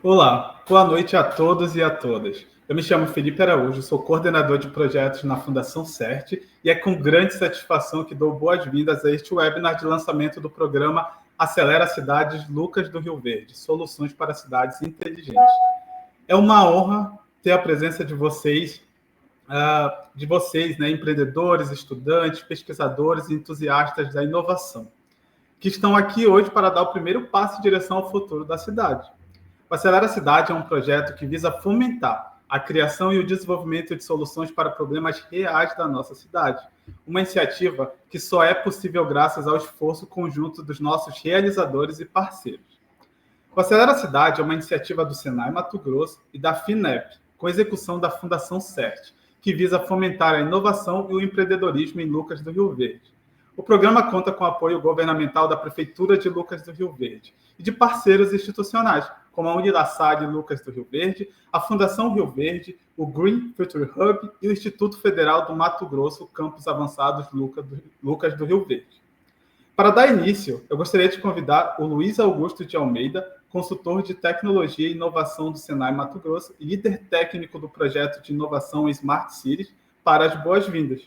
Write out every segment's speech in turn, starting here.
Olá, boa noite a todos e a todas. Eu me chamo Felipe Araújo, sou coordenador de projetos na Fundação CERT e é com grande satisfação que dou boas-vindas a este webinar de lançamento do programa Acelera Cidades Lucas do Rio Verde, Soluções para Cidades Inteligentes. É uma honra ter a presença de vocês, empreendedores, estudantes, pesquisadores e entusiastas da inovação, que estão aqui hoje para dar o primeiro passo em direção ao futuro da cidade. O Acelera Cidade é um projeto que visa fomentar a criação e o desenvolvimento de soluções para problemas reais da nossa cidade. Uma iniciativa que só é possível graças ao esforço conjunto dos nossos realizadores e parceiros. O Acelera Cidade é uma iniciativa do Senai Mato Grosso e da FINEP, com execução da Fundação CERT, que visa fomentar a inovação e o empreendedorismo em Lucas do Rio Verde. O programa conta com o apoio governamental da Prefeitura de Lucas do Rio Verde e de parceiros institucionais, como a Unilassar Lucas do Rio Verde, a Fundação Rio Verde, o Green Future Hub e o Instituto Federal do Mato Grosso, Campos Avançados Lucas do Rio Verde. Para dar início, eu gostaria de convidar o Luiz Augusto de Almeida, consultor de tecnologia e inovação do Senai Mato Grosso e líder técnico do projeto de inovação Smart Cities, para as boas-vindas.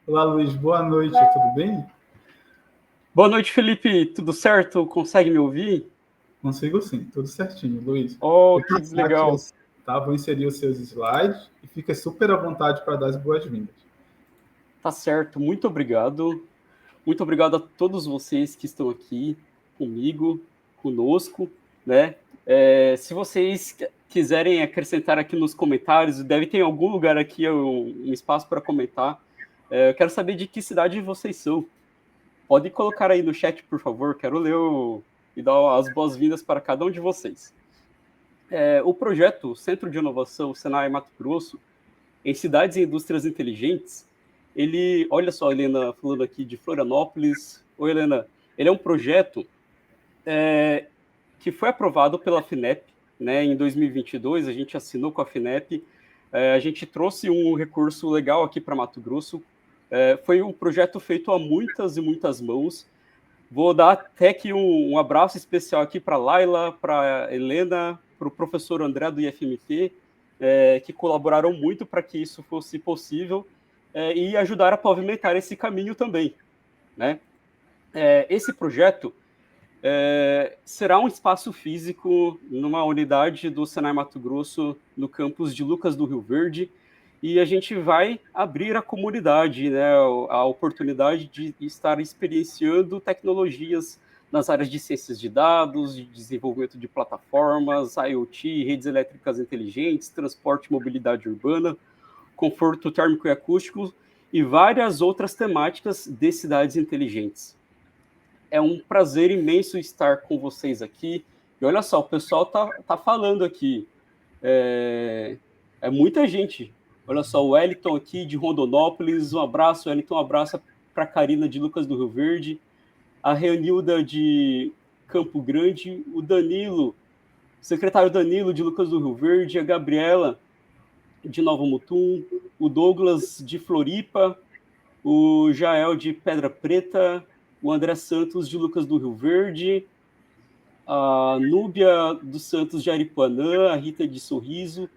Olá, Luiz, boa noite, tudo bem? Boa noite, Felipe, tudo certo? Consegue me ouvir? Consigo sim, tudo certinho, Luiz. Oh, que legal. Tá, vou inserir os seus slides e fica super à vontade para dar as boas-vindas. Tá certo, muito obrigado. Muito obrigado a todos vocês que estão aqui comigo, conosco, né? Se vocês quiserem acrescentar aqui nos comentários, deve ter em algum lugar aqui um espaço para comentar. Eu quero saber de que cidade vocês são. Pode colocar aí no chat, por favor, quero ler e dar as boas-vindas para cada um de vocês. O projeto Centro de Inovação Senai Mato Grosso, em Cidades e Indústrias Inteligentes, olha só, Helena falando aqui de Florianópolis. Oi, Helena. Ele é um projeto que foi aprovado pela FINEP, né, em 2022, a gente assinou com a FINEP, a gente trouxe um recurso legal aqui para Mato Grosso. Foi um projeto feito a muitas e muitas mãos. Vou dar até aqui um abraço especial aqui para a Laila, para a Helena, para o professor André do IFMT, que colaboraram muito para que isso fosse possível e ajudaram a pavimentar esse caminho também, né? Esse projeto será um espaço físico numa unidade do Senai Mato Grosso, no campus de Lucas do Rio Verde, e a gente vai abrir à comunidade, né, a oportunidade de estar experienciando tecnologias nas áreas de ciências de dados, de desenvolvimento de plataformas, IoT, redes elétricas inteligentes, transporte e mobilidade urbana, conforto térmico e acústico e várias outras temáticas de cidades inteligentes. É um prazer imenso estar com vocês aqui. E olha só, o pessoal tá falando aqui. É muita gente. Olha só, o Wellington aqui de Rondonópolis, um abraço, Wellington, um abraço para a Karina de Lucas do Rio Verde, a Renilda de Campo Grande, o Danilo, o secretário Danilo de Lucas do Rio Verde, a Gabriela de Nova Mutum, o Douglas de Floripa, o Jael de Pedra Preta, o André Santos de Lucas do Rio Verde, a Núbia dos Santos de Aripuanã, a Rita de Sorriso,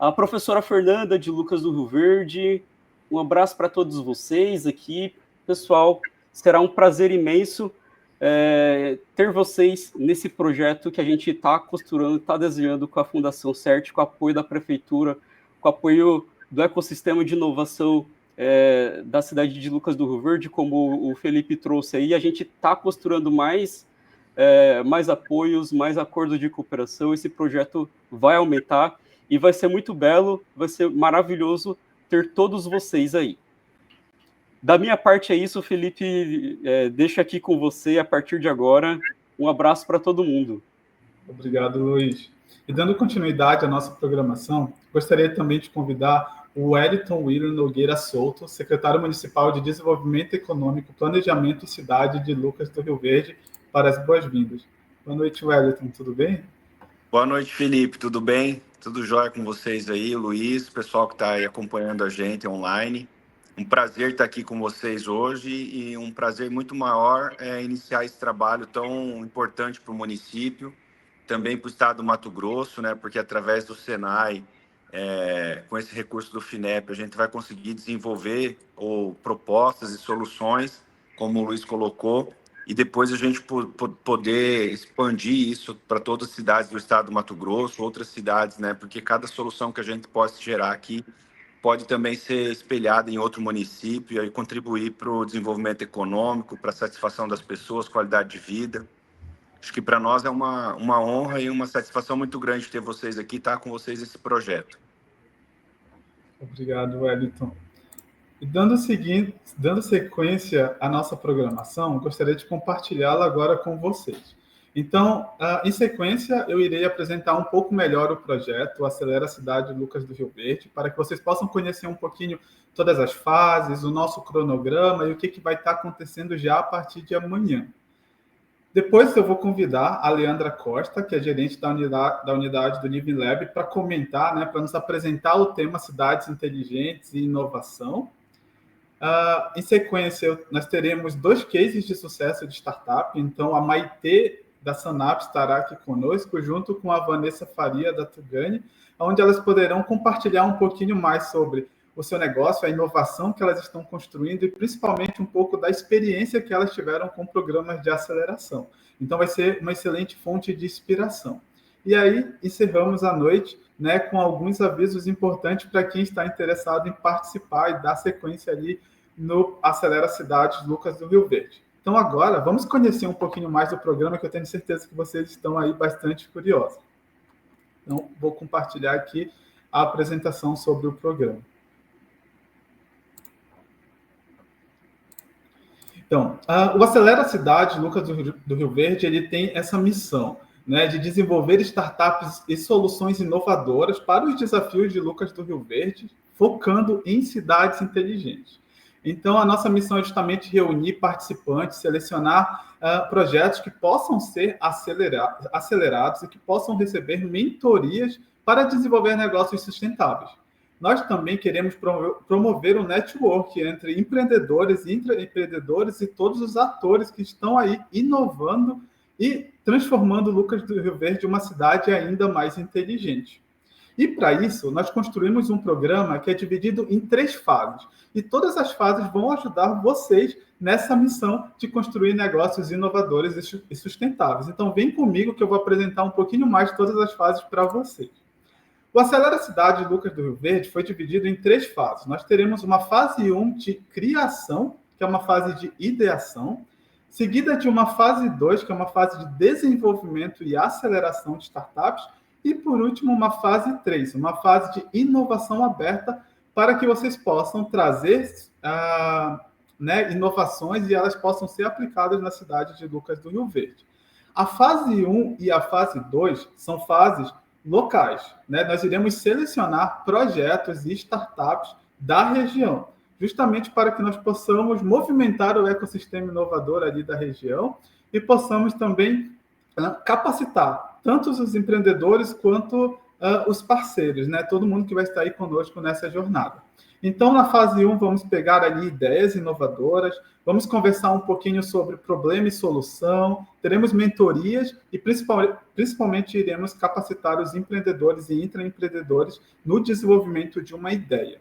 a professora Fernanda de Lucas do Rio Verde. Um abraço para todos vocês aqui. Pessoal, será um prazer imenso ter vocês nesse projeto que a gente está costurando, está desenhando com a Fundação CERT, com o apoio da Prefeitura, com o apoio do ecossistema de inovação da cidade de Lucas do Rio Verde, como o Felipe trouxe aí. A gente está costurando mais apoios, mais acordos de cooperação. Esse projeto vai aumentar e vai ser muito belo, vai ser maravilhoso ter todos vocês aí. Da minha parte é isso, Felipe, deixo aqui com você a partir de agora. Um abraço para todo mundo. Obrigado, Luiz. E dando continuidade à nossa programação, gostaria também de convidar o Wellington William Nogueira Souto, secretário municipal de Desenvolvimento Econômico, Planejamento e Cidade de Lucas do Rio Verde, para as boas-vindas. Boa noite, Wellington, tudo bem? Boa noite, Felipe, tudo bem? Tudo jóia com vocês aí, Luiz, pessoal que está aí acompanhando a gente online. Um prazer estar aqui com vocês hoje e um prazer muito maior iniciar esse trabalho tão importante para o município também para o estado do Mato Grosso, né? Porque através do Senai, com esse recurso do FINEP, a gente vai conseguir desenvolver propostas e soluções, como o Luiz colocou, e depois a gente poder expandir isso para todas as cidades do estado do Mato Grosso, outras cidades, né? Porque cada solução que a gente possa gerar aqui pode também ser espelhada em outro município e contribuir para o desenvolvimento econômico, para a satisfação das pessoas, qualidade de vida. Acho que para nós é uma honra e uma satisfação muito grande ter vocês aqui, estar com vocês nesse projeto. Obrigado, Wellington. E dando sequência à nossa programação, gostaria de compartilhá-la agora com vocês. Então, em sequência, eu irei apresentar um pouco melhor o projeto Acelera a Cidade Lucas do Rio Verde, para que vocês possam conhecer um pouquinho todas as fases, o nosso cronograma e o que vai estar acontecendo já a partir de amanhã. Depois eu vou convidar a Leandra Costa, que é gerente da unidade do Living Lab, para comentar, né, para nos apresentar o tema Cidades Inteligentes e Inovação. Em sequência, nós teremos 2 cases de sucesso de startup. Então, a Maitê, da Sanap, estará aqui conosco, junto com a Vanessa Faria, da Tugani, onde elas poderão compartilhar um pouquinho mais sobre o seu negócio, a inovação que elas estão construindo e, principalmente, um pouco da experiência que elas tiveram com programas de aceleração. Então, vai ser uma excelente fonte de inspiração. E aí, encerramos a noite, né, com alguns avisos importantes para quem está interessado em participar e dar sequência ali no Acelera Cidades Lucas do Rio Verde. Então, agora, vamos conhecer um pouquinho mais do programa, que eu tenho certeza que vocês estão aí bastante curiosos. Então, vou compartilhar aqui a apresentação sobre o programa. Então, o Acelera Cidade Lucas do Rio Verde, ele tem essa missão, né, de desenvolver startups e soluções inovadoras para os desafios de Lucas do Rio Verde, focando em cidades inteligentes. Então, a nossa missão é justamente reunir participantes, selecionar projetos que possam ser acelerados e que possam receber mentorias para desenvolver negócios sustentáveis. Nós também queremos promover um network entre empreendedores, intraempreendedores e todos os atores que estão aí inovando e transformando Lucas do Rio Verde uma cidade ainda mais inteligente. E, para isso, nós construímos um programa que é dividido em 3 fases. E todas as fases vão ajudar vocês nessa missão de construir negócios inovadores e sustentáveis. Então, vem comigo que eu vou apresentar um pouquinho mais de todas as fases para vocês. O Acelera Cidade Lucas do Rio Verde foi dividido em 3 fases. Nós teremos uma fase 1 de criação, que é uma fase de ideação, seguida de uma fase 2, que é uma fase de desenvolvimento e aceleração de startups, e, por último, uma fase 3, uma fase de inovação aberta para que vocês possam trazer inovações e elas possam ser aplicadas na cidade de Lucas do Rio Verde. A fase 1 e a fase 2 são fases locais, né? Nós iremos selecionar projetos e startups da região, justamente para que nós possamos movimentar o ecossistema inovador ali da região e possamos também capacitar tanto os empreendedores quanto os parceiros, né? Todo mundo que vai estar aí conosco nessa jornada. Então, na fase 1, vamos pegar ali ideias inovadoras, vamos conversar um pouquinho sobre problema e solução, teremos mentorias e, principalmente, iremos capacitar os empreendedores e intraempreendedores no desenvolvimento de uma ideia.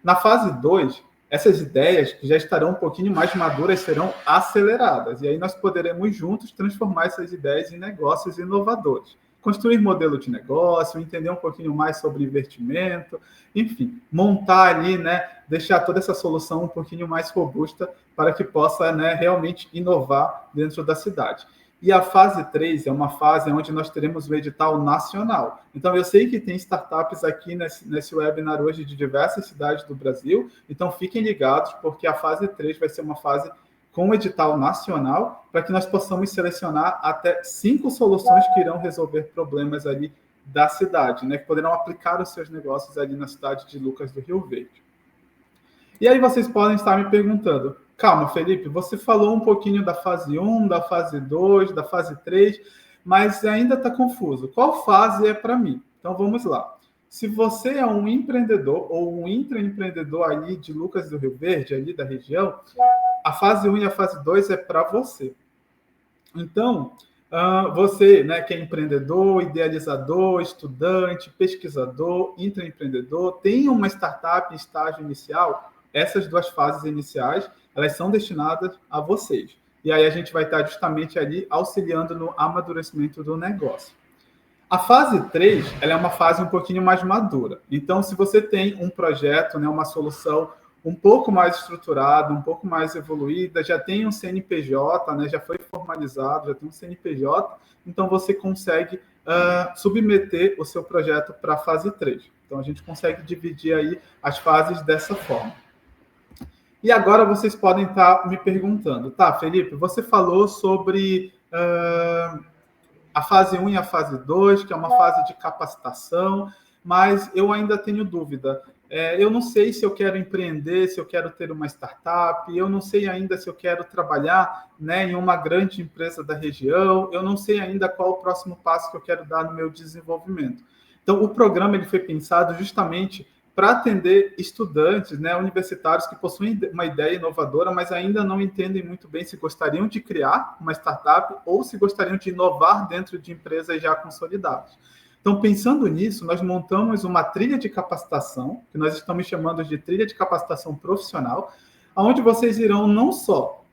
Na fase 2, essas ideias que já estarão um pouquinho mais maduras serão aceleradas, e aí nós poderemos juntos transformar essas ideias em negócios inovadores. Construir modelo de negócio, entender um pouquinho mais sobre investimento, enfim, montar ali, né, deixar toda essa solução um pouquinho mais robusta para que possa, né, realmente inovar dentro da cidade. E a fase 3 é uma fase onde nós teremos o edital nacional. Então, eu sei que tem startups aqui nesse webinar hoje de diversas cidades do Brasil, então fiquem ligados, porque a fase 3 vai ser uma fase com o edital nacional, para que nós possamos selecionar até 5 soluções que irão resolver problemas ali da cidade, né, que poderão aplicar os seus negócios ali na cidade de Lucas do Rio Verde. E aí vocês podem estar me perguntando, calma, Felipe, você falou um pouquinho da fase 1, da fase 2, da fase 3, mas ainda está confuso. Qual fase é para mim? Então, vamos lá. Se você é um empreendedor ou um intraempreendedor ali de Lucas do Rio Verde, ali da região, a fase 1 e a fase 2 é para você. Então, Você, né, que é empreendedor, idealizador, estudante, pesquisador, intraempreendedor, tem uma startup em estágio inicial, essas 2 fases iniciais, elas são destinadas a vocês. E aí a gente vai estar justamente ali auxiliando no amadurecimento do negócio. A fase 3, ela é uma fase um pouquinho mais madura. Então, se você tem um projeto, né, uma solução um pouco mais estruturada, um pouco mais evoluída, já tem um CNPJ, né, já foi formalizado, já tem um CNPJ, então você consegue submeter o seu projeto para a fase 3. Então, a gente consegue dividir aí as fases dessa forma. E agora vocês podem estar me perguntando, tá, Felipe, você falou sobre a fase 1 e a fase 2, que é uma fase de capacitação, mas eu ainda tenho dúvida. Eu não sei se eu quero empreender, se eu quero ter uma startup, eu não sei ainda se eu quero trabalhar, né, em uma grande empresa da região, eu não sei ainda qual o próximo passo que eu quero dar no meu desenvolvimento. Então, o programa ele foi pensado justamente para atender estudantes, né, universitários que possuem uma ideia inovadora, mas ainda não entendem muito bem se gostariam de criar uma startup ou se gostariam de inovar dentro de empresas já consolidadas. Então, pensando nisso, nós montamos uma trilha de capacitação, que nós estamos chamando de trilha de capacitação profissional, onde vocês irão não só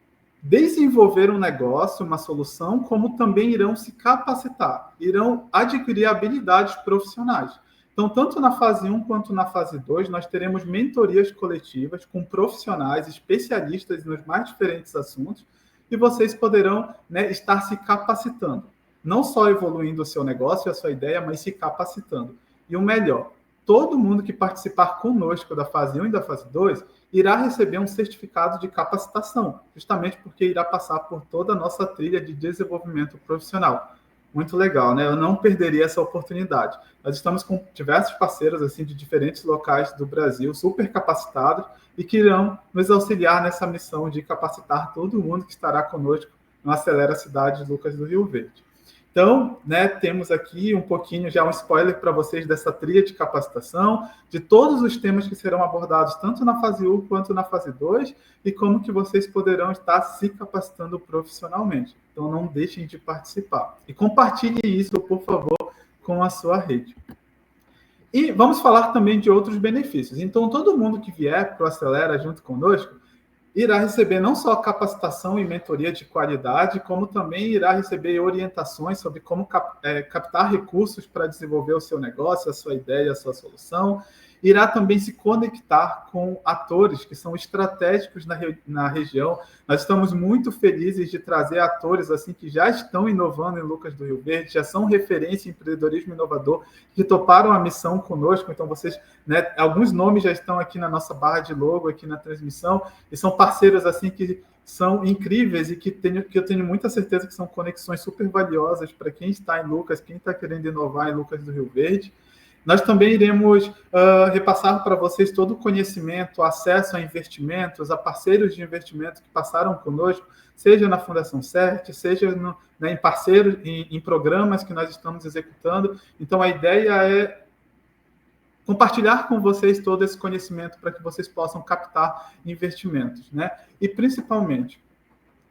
desenvolver um negócio, uma solução, como também irão se capacitar, irão adquirir habilidades profissionais. Então, tanto na fase 1 quanto na fase 2, nós teremos mentorias coletivas com profissionais, especialistas nos mais diferentes assuntos, e vocês poderão, né, estar se capacitando. Não só evoluindo o seu negócio e a sua ideia, mas se capacitando. E o melhor, todo mundo que participar conosco da fase 1 e da fase 2 irá receber um certificado de capacitação, justamente porque irá passar por toda a nossa trilha de desenvolvimento profissional. Muito legal, né? Eu não perderia essa oportunidade. Nós estamos com diversos parceiros assim de diferentes locais do Brasil, super capacitados, e que irão nos auxiliar nessa missão de capacitar todo mundo que estará conosco no Acelera Cidade Lucas do Rio Verde. Então, né, temos aqui um pouquinho, já um spoiler para vocês dessa trilha de capacitação, de todos os temas que serão abordados, tanto na fase 1 quanto na fase 2, e como que vocês poderão estar se capacitando profissionalmente. Então, não deixem de participar. E compartilhem isso, por favor, com a sua rede. E vamos falar também de outros benefícios. Então, todo mundo que vier para o Acelera junto conosco, irá receber não só capacitação e mentoria de qualidade, como também irá receber orientações sobre como captar recursos para desenvolver o seu negócio, a sua ideia, a sua solução. Irá também se conectar com atores que são estratégicos na região. Nós estamos muito felizes de trazer atores assim que já estão inovando em Lucas do Rio Verde, já são referência em empreendedorismo inovador, que toparam a missão conosco. Então, vocês, né, alguns nomes já estão aqui na nossa barra de logo, aqui na transmissão, e são parceiros assim que são incríveis e que eu tenho muita certeza que são conexões super valiosas para quem está em Lucas, quem está querendo inovar em Lucas do Rio Verde. Nós também iremos repassar para vocês todo o conhecimento, acesso a investimentos, a parceiros de investimento que passaram conosco, seja na Fundação CERT, seja em parceiros, em programas que nós estamos executando. Então, a ideia é compartilhar com vocês todo esse conhecimento para que vocês possam captar investimentos, né? E, principalmente,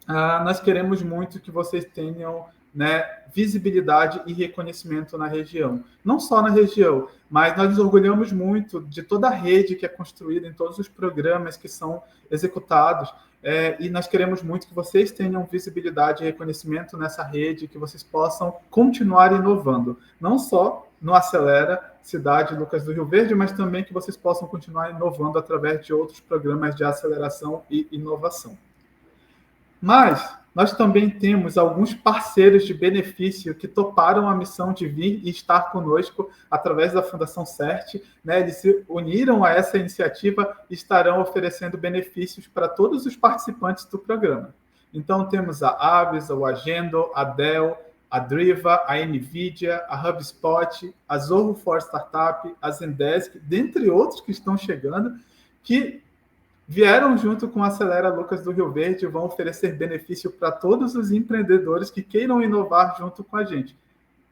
nós queremos muito que vocês tenham, né, visibilidade e reconhecimento na região. Não só na região, mas nós nos orgulhamos muito de toda a rede que é construída, em todos os programas que são executados, e nós queremos muito que vocês tenham visibilidade e reconhecimento nessa rede, que vocês possam continuar inovando, não só no Acelera Cidade Lucas do Rio Verde, mas também que vocês possam continuar inovando através de outros programas de aceleração e inovação. Mas nós também temos alguns parceiros de benefício que toparam a missão de vir e estar conosco através da Fundação CERT, né? Eles se uniram a essa iniciativa e estarão oferecendo benefícios para todos os participantes do programa. Então, temos a Aves, o Agendo, a Dell, a Driva, a NVIDIA, a HubSpot, a Zorro for Startup, a Zendesk, dentre outros que estão chegando, que vieram junto com a Acelera Lucas do Rio Verde e vão oferecer benefício para todos os empreendedores que queiram inovar junto com a gente.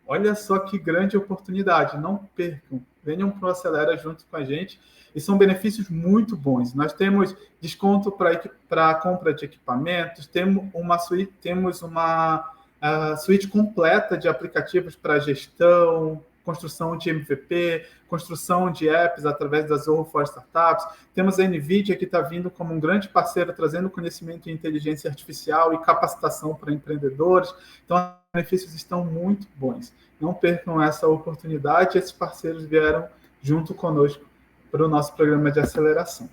Olha só que grande oportunidade, não percam, venham para o Acelera junto com a gente, e são benefícios muito bons. Nós temos desconto para a compra de equipamentos, temos uma a suíte completa de aplicativos para gestão, construção de MVP, construção de apps através da Zoho for Startups. Temos a NVIDIA, que está vindo como um grande parceiro, trazendo conhecimento em inteligência artificial e capacitação para empreendedores. Então, os benefícios estão muito bons. Não percam essa oportunidade. Esses parceiros vieram junto conosco para o nosso programa de aceleração.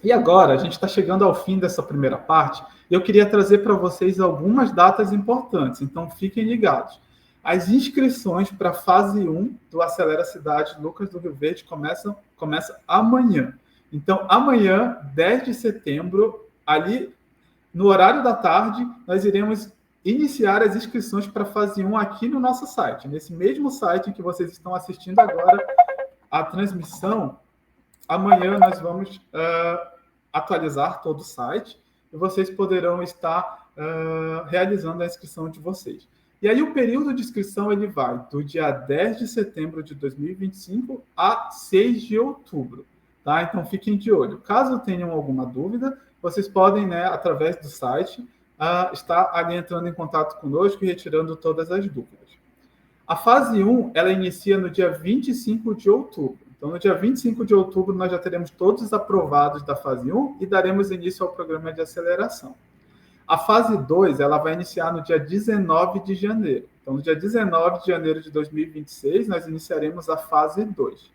E agora, a gente está chegando ao fim dessa primeira parte, e eu queria trazer para vocês algumas datas importantes, então fiquem ligados. As inscrições para a fase 1 do Acelera Cidade Lucas do Rio Verde começam amanhã. Então, amanhã, 10 de setembro, ali no horário da tarde, nós iremos iniciar as inscrições para a fase 1 aqui no nosso site. Nesse mesmo site em que vocês estão assistindo agora a transmissão, amanhã nós vamos atualizar todo o site e vocês poderão estar realizando a inscrição de vocês. E aí o período de inscrição ele vai do dia 10 de setembro de 2025 a 6 de outubro. Tá? Então fiquem de olho. Caso tenham alguma dúvida, vocês podem, né, através do site, estar ali entrando em contato conosco e retirando todas as dúvidas. A fase 1 ela inicia no dia 25 de outubro. Então, no dia 25 de outubro, nós já teremos todos os aprovados da fase 1 e daremos início ao programa de aceleração. A fase 2 ela vai iniciar no dia 19 de janeiro. Então, no dia 19 de janeiro de 2026, nós iniciaremos a fase 2.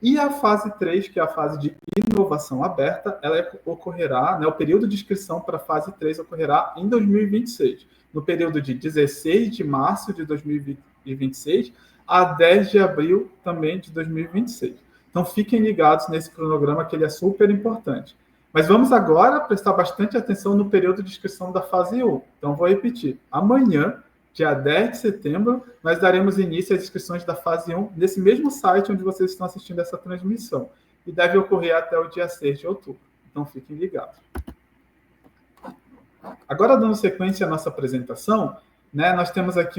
E a fase 3, que é a fase de inovação aberta, ela ocorrerá, né, o período de inscrição para a fase 3 ocorrerá em 2026, no período de 16 de março de 2026 a 10 de abril também de 2026. Então, fiquem ligados nesse cronograma, que ele é super importante. Mas vamos agora prestar bastante atenção no período de inscrição da fase 1. Então, vou repetir. Amanhã, dia 10 de setembro, nós daremos início às inscrições da fase 1 nesse mesmo site onde vocês estão assistindo essa transmissão. E deve ocorrer até o dia 6 de outubro. Então, fiquem ligados. Agora, dando sequência à nossa apresentação, né, nós temos aqui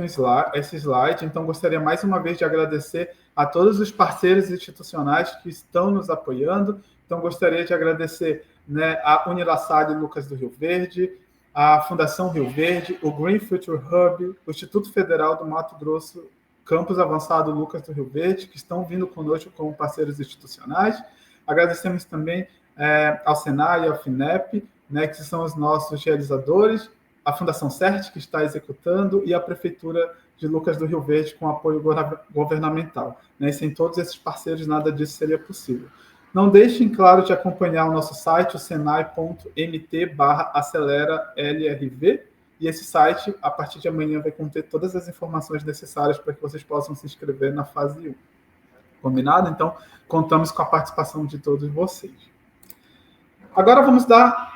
esse slide, então gostaria mais uma vez de agradecer a todos os parceiros institucionais que estão nos apoiando. Então, gostaria de agradecer, né, a Unilassale Lucas do Rio Verde, a Fundação Rio Verde, o Green Future Hub, o Instituto Federal do Mato Grosso, Campus Avançado Lucas do Rio Verde, que estão vindo conosco como parceiros institucionais. Agradecemos também ao Senai e ao FINEP, né, que são os nossos realizadores, a Fundação CERT, que está executando, e a Prefeitura de Lucas do Rio Verde, com apoio governamental. Né? E sem todos esses parceiros, nada disso seria possível. Não deixem, claro, de acompanhar o nosso site, o senai.mt/acelera-LRV, e esse site, a partir de amanhã, vai conter todas as informações necessárias para que vocês possam se inscrever na fase 1. Combinado? Então, contamos com a participação de todos vocês. Agora vamos dar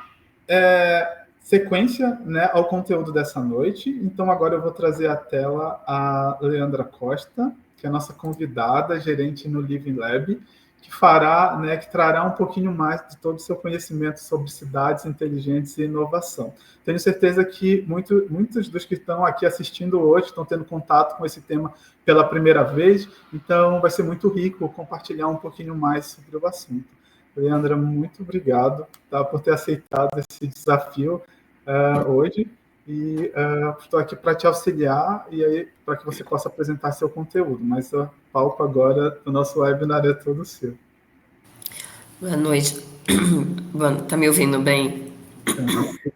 sequência, né, ao conteúdo dessa noite. Então, agora eu vou trazer à tela a Leandra Costa, que é a nossa convidada, gerente no Living Lab, que fará, né, que trará um pouquinho mais de todo o seu conhecimento sobre cidades inteligentes e inovação. Tenho certeza que muitos dos que estão aqui assistindo hoje estão tendo contato com esse tema pela primeira vez, então vai ser muito rico compartilhar um pouquinho mais sobre o assunto. Leandra, muito obrigado, tá, por ter aceitado esse desafio hoje, e estou aqui para te auxiliar e aí para que você possa apresentar seu conteúdo, mas o palco agora do nosso webinar é todo seu. Boa noite. Tá me ouvindo bem?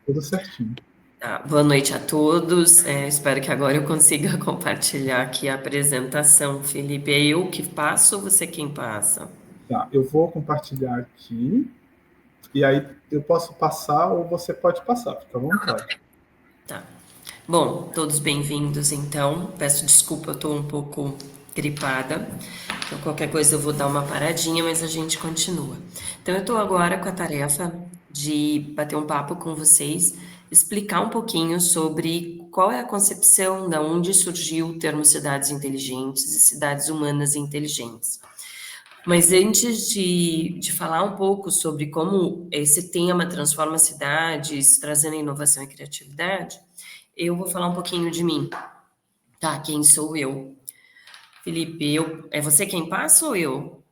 Tudo certinho. Tá. Boa noite a todos. Espero que agora eu consiga compartilhar aqui a apresentação. Felipe, é eu que passo ou você quem passa? Tá, eu vou compartilhar aqui, e aí eu posso passar ou você pode passar, fica à vontade. Tá. Bom, todos bem-vindos, então. Peço desculpa, eu estou um pouco gripada, então qualquer coisa eu vou dar uma paradinha, mas a gente continua. Então, eu estou agora com a tarefa de bater um papo com vocês, explicar um pouquinho sobre qual é a concepção, da onde surgiu o termo cidades inteligentes e cidades humanas inteligentes. Mas antes de falar um pouco sobre como esse tema transforma cidades, trazendo inovação e criatividade, eu vou falar um pouquinho de mim. Tá, quem sou eu? Felipe, é você quem passa ou eu?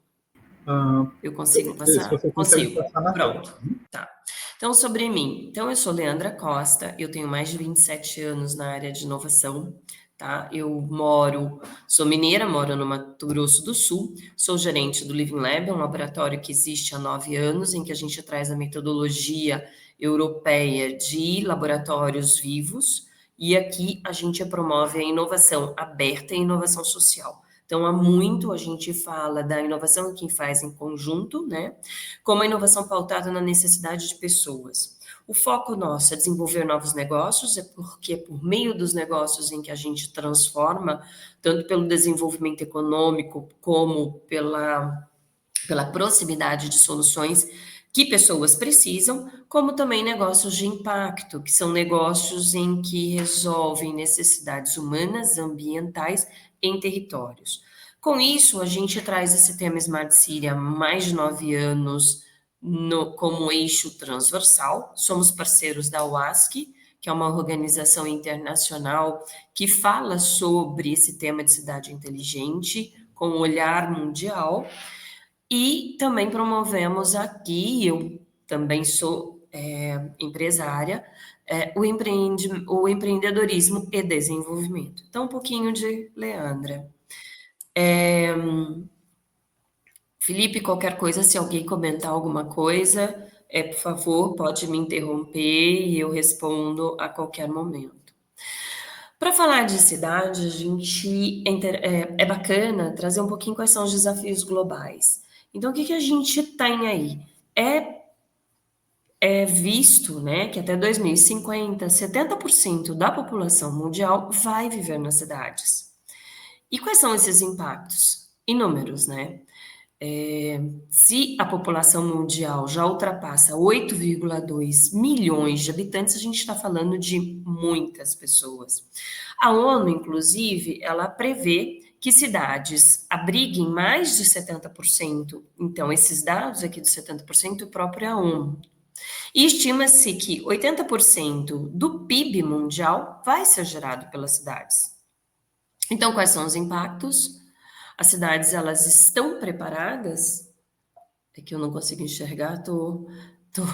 Eu consigo passar? Isso, você consigo. Passar na Pronto. tela. Tá. Então, sobre mim. Então, eu sou Leandra Costa, eu tenho mais de 27 anos na área de inovação, tá? Sou mineira, moro no Mato Grosso do Sul, sou gerente do Living Lab, um laboratório que existe há 9 anos, em que a gente traz a metodologia europeia de laboratórios vivos, e aqui a gente promove a inovação aberta e a inovação social. Então, há muito a gente fala da inovação que faz em conjunto, né? Como a inovação pautada na necessidade de pessoas. O foco nosso é desenvolver novos negócios, porque é por meio dos negócios em que a gente transforma, tanto pelo desenvolvimento econômico, como pela proximidade de soluções que pessoas precisam, como também negócios de impacto, que são negócios em que resolvem necessidades humanas, ambientais em territórios. Com isso, a gente traz esse tema Smart City há mais de 9 anos como eixo transversal. Somos parceiros da UASC, que é uma organização internacional que fala sobre esse tema de cidade inteligente, com um olhar mundial. E também promovemos aqui, eu também sou empresária, o empreendedorismo e desenvolvimento. Então, um pouquinho de Leandra. Felipe, qualquer coisa, se alguém comentar alguma coisa, por favor, pode me interromper e eu respondo a qualquer momento. Para falar de cidade, a gente é bacana trazer um pouquinho quais são os desafios globais. Então, o que a gente tem aí? É visto, né, que até 2050, 70% da população mundial vai viver nas cidades. E quais são esses impactos? Inúmeros, né? Se a população mundial já ultrapassa 8,2 milhões de habitantes, a gente está falando de muitas pessoas. A ONU, inclusive, ela prevê que cidades abriguem mais de 70%. Então, esses dados aqui de 70% é próprio a ONU. E estima-se que 80% do PIB mundial vai ser gerado pelas cidades. Então, quais são os impactos? As cidades, elas estão preparadas? É que eu não consigo enxergar, tô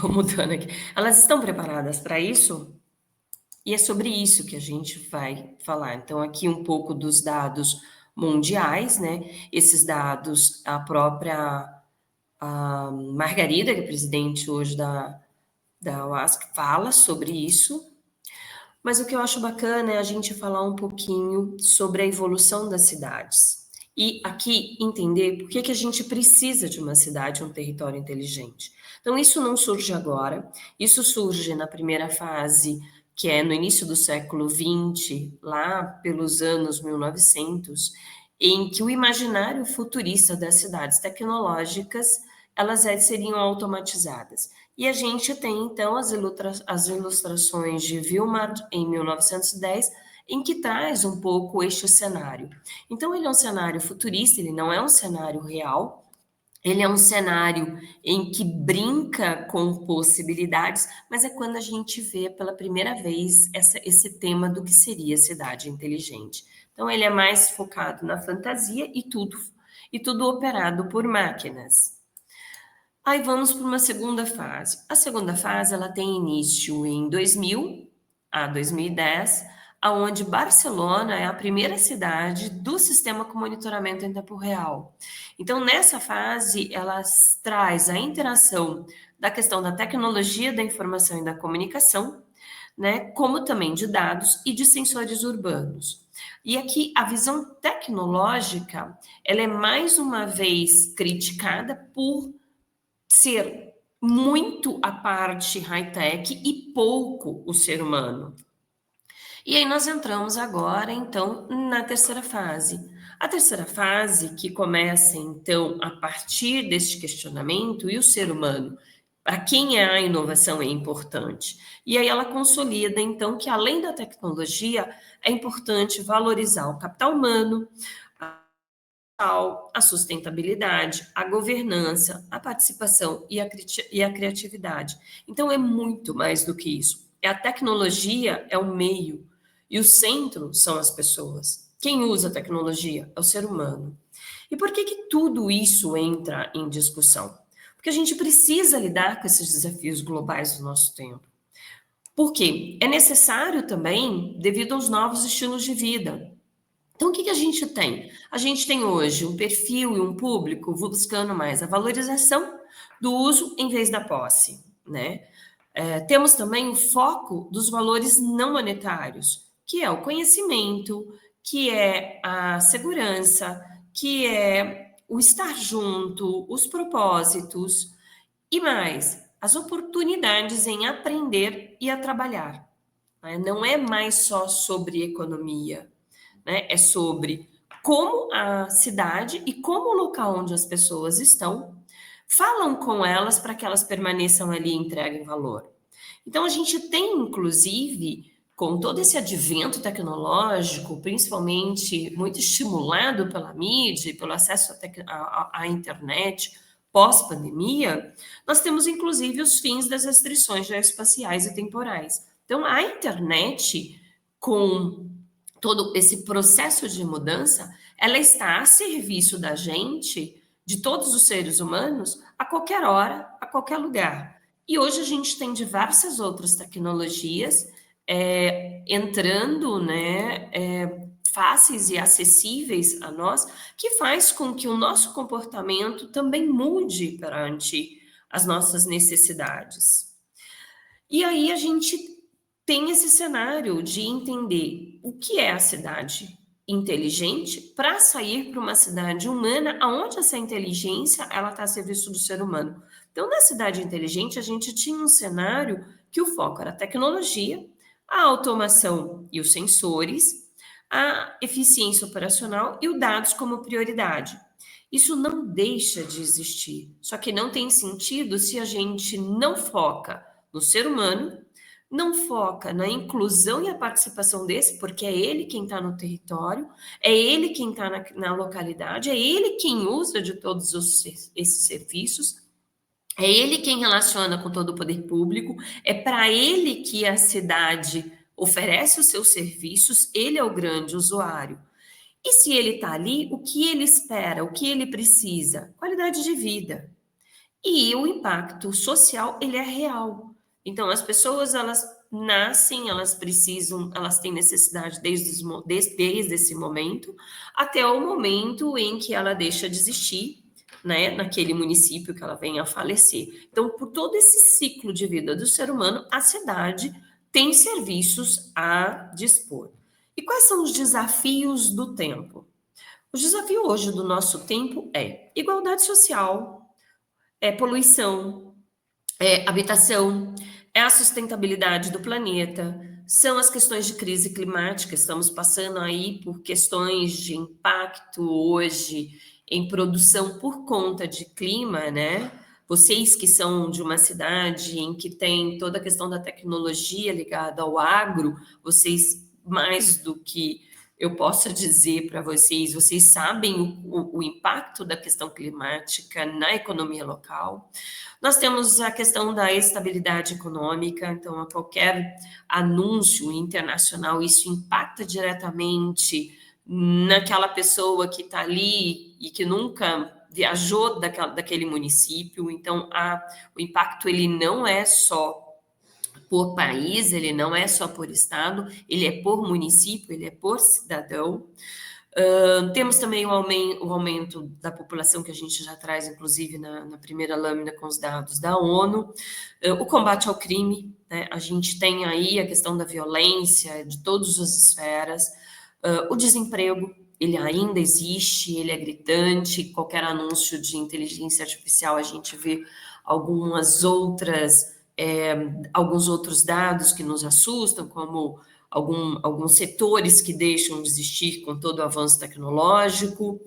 mudando aqui. Elas estão preparadas para isso? E é sobre isso que a gente vai falar. Então, aqui um pouco dos dados mundiais, né? Esses dados, a Margarida, que é presidente hoje da UASC, fala sobre isso. Mas o que eu acho bacana é a gente falar um pouquinho sobre a evolução das cidades. E aqui entender por que a gente precisa de uma cidade, um território inteligente. Então, isso não surge agora, isso surge na primeira fase, que é no início do século XX, lá pelos anos 1900, em que o imaginário futurista das cidades tecnológicas, elas seriam automatizadas. E a gente tem, então, as ilustrações de Wilmar, em 1910, em que traz um pouco este cenário. Então, ele é um cenário futurista, ele não é um cenário real, ele é um cenário em que brinca com possibilidades, mas é quando a gente vê pela primeira vez esse tema do que seria cidade inteligente. Então, ele é mais focado na fantasia e tudo operado por máquinas. Aí vamos para uma segunda fase. A segunda fase, ela tem início em 2000 a 2010, aonde Barcelona é a primeira cidade do sistema com monitoramento em tempo real. Então, nessa fase, ela traz a interação da questão da tecnologia da informação e da comunicação, né, como também de dados e de sensores urbanos. E aqui a visão tecnológica, ela é mais uma vez criticada por ser muito a parte high-tech e pouco o ser humano. E aí nós entramos agora, então, na terceira fase. A terceira fase, que começa, então, a partir deste questionamento, e o ser humano, para quem a inovação é importante? E aí ela consolida, então, que além da tecnologia, é importante valorizar o capital humano, a sustentabilidade, a governança, a participação e a criatividade. Então, é muito mais do que isso. A tecnologia é o meio e o centro são as pessoas. Quem usa a tecnologia é o ser humano. E por que tudo isso entra em discussão? Porque a gente precisa lidar com esses desafios globais do nosso tempo. Por quê? É necessário também devido aos novos estilos de vida. Então, o que a gente tem? A gente tem hoje um perfil e um público buscando mais a valorização do uso em vez da posse, né? Temos também o foco dos valores não monetários, que é o conhecimento, que é a segurança, que é o estar junto, os propósitos e mais, as oportunidades em aprender e a trabalhar. Né? Não é mais só sobre economia, né? É sobre como a cidade e como o local onde as pessoas estão falam com elas para que elas permaneçam ali e entreguem valor. Então, a gente tem, inclusive, com todo esse advento tecnológico, principalmente muito estimulado pela mídia e pelo acesso à internet pós-pandemia, nós temos, inclusive, os fins das restrições geoespaciais e temporais. Então, a internet, com todo esse processo de mudança, ela está a serviço da gente, de todos os seres humanos, a qualquer hora, a qualquer lugar. E hoje a gente tem diversas outras tecnologias entrando, né, fáceis e acessíveis a nós, que faz com que o nosso comportamento também mude perante as nossas necessidades. E aí a gente tem esse cenário de entender o que é a cidade inteligente para sair para uma cidade humana, onde essa inteligência ela está a serviço do ser humano. Então, na cidade inteligente, a gente tinha um cenário que o foco era a tecnologia, a automação e os sensores, a eficiência operacional e os dados como prioridade. Isso não deixa de existir, só que não tem sentido se a gente não foca no ser humano, não foca na inclusão e a participação desse, porque é ele quem está no território, é ele quem está na localidade, é ele quem usa de todos esses serviços, é ele quem relaciona com todo o poder público, é para ele que a cidade oferece os seus serviços, ele é o grande usuário. E se ele está ali, o que ele espera, o que ele precisa? Qualidade de vida. E o impacto social, ele é real. Então, as pessoas, elas nascem, elas precisam, elas têm necessidade desde esse momento até o momento em que ela deixa de existir, né, naquele município que ela vem a falecer. Então, por todo esse ciclo de vida do ser humano, a cidade tem serviços a dispor. E quais são os desafios do tempo? O desafio hoje do nosso tempo é igualdade social, é poluição, é habitação, é a sustentabilidade do planeta, são as questões de crise climática, estamos passando aí por questões de impacto hoje em produção por conta de clima, né? Vocês que são de uma cidade em que tem toda a questão da tecnologia ligada ao agro, vocês, mais do que eu possa dizer para vocês, vocês sabem o impacto da questão climática na economia local. Nós temos a questão da estabilidade econômica, então a qualquer anúncio internacional, isso impacta diretamente naquela pessoa que está ali e que nunca viajou daquele município. Então, o impacto ele não é só por país, ele não é só por estado, ele é por município, ele é por cidadão. Temos também o aumento da população, que a gente já traz, inclusive, na primeira lâmina com os dados da ONU. O combate ao crime, né? A gente tem aí a questão da violência de todas as esferas. O desemprego, ele ainda existe, ele é gritante. Qualquer anúncio de inteligência artificial, a gente vê alguns outros dados que nos assustam, como alguns setores que deixam de existir com todo o avanço tecnológico.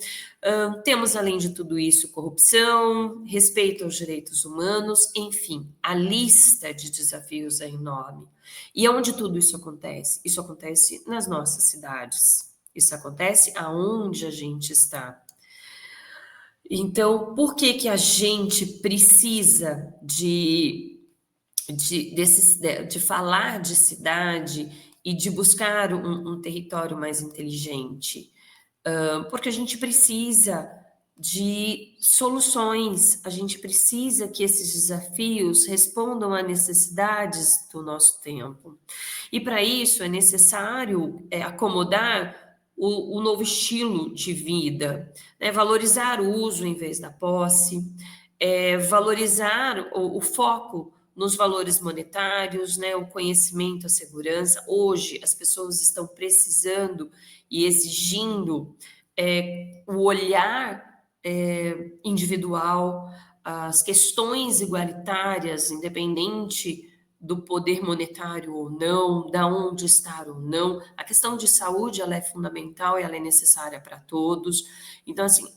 Temos, além de tudo isso, corrupção, respeito aos direitos humanos, enfim, a lista de desafios é enorme. E onde tudo isso acontece? Isso acontece nas nossas cidades. Isso acontece aonde a gente está. Então, por que a gente precisa de falar de cidade e de buscar um território mais inteligente? Porque a gente precisa de soluções. A gente precisa que esses desafios respondam a necessidades do nosso tempo. E para isso é necessário acomodar o novo estilo de vida, né? Valorizar o uso em vez da posse, valorizar o foco nos valores monetários, né? O conhecimento, a segurança. Hoje as pessoas estão precisando e exigindo o olhar individual, as questões igualitárias, independente do poder monetário ou não, da onde estar ou não. A questão de saúde, ela é fundamental e ela é necessária para todos. Então, assim,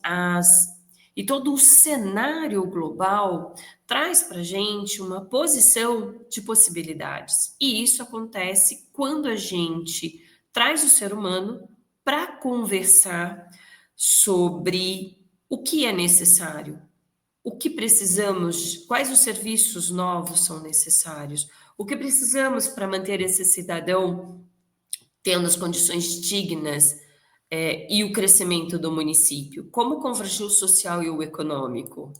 e todo o cenário global traz para a gente uma posição de possibilidades. E isso acontece quando a gente traz o ser humano para conversar sobre o que é necessário, o que precisamos, quais os serviços novos são necessários, o que precisamos para manter esse cidadão tendo as condições dignas e o crescimento do município, como convergir o social e o econômico.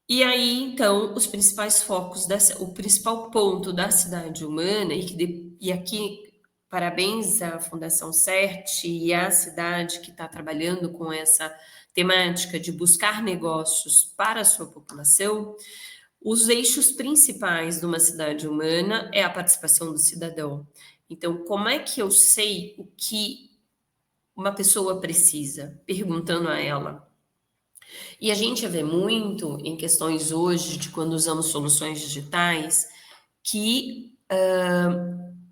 E aí, então, os principais focos, o principal ponto da cidade humana, e aqui parabéns à Fundação CERT e à cidade que está trabalhando com essa temática de buscar negócios para a sua população. Os eixos principais de uma cidade humana é a participação do cidadão. Então, como é que eu sei o que uma pessoa precisa? Perguntando a ela. E a gente vê muito em questões hoje de quando usamos soluções digitais que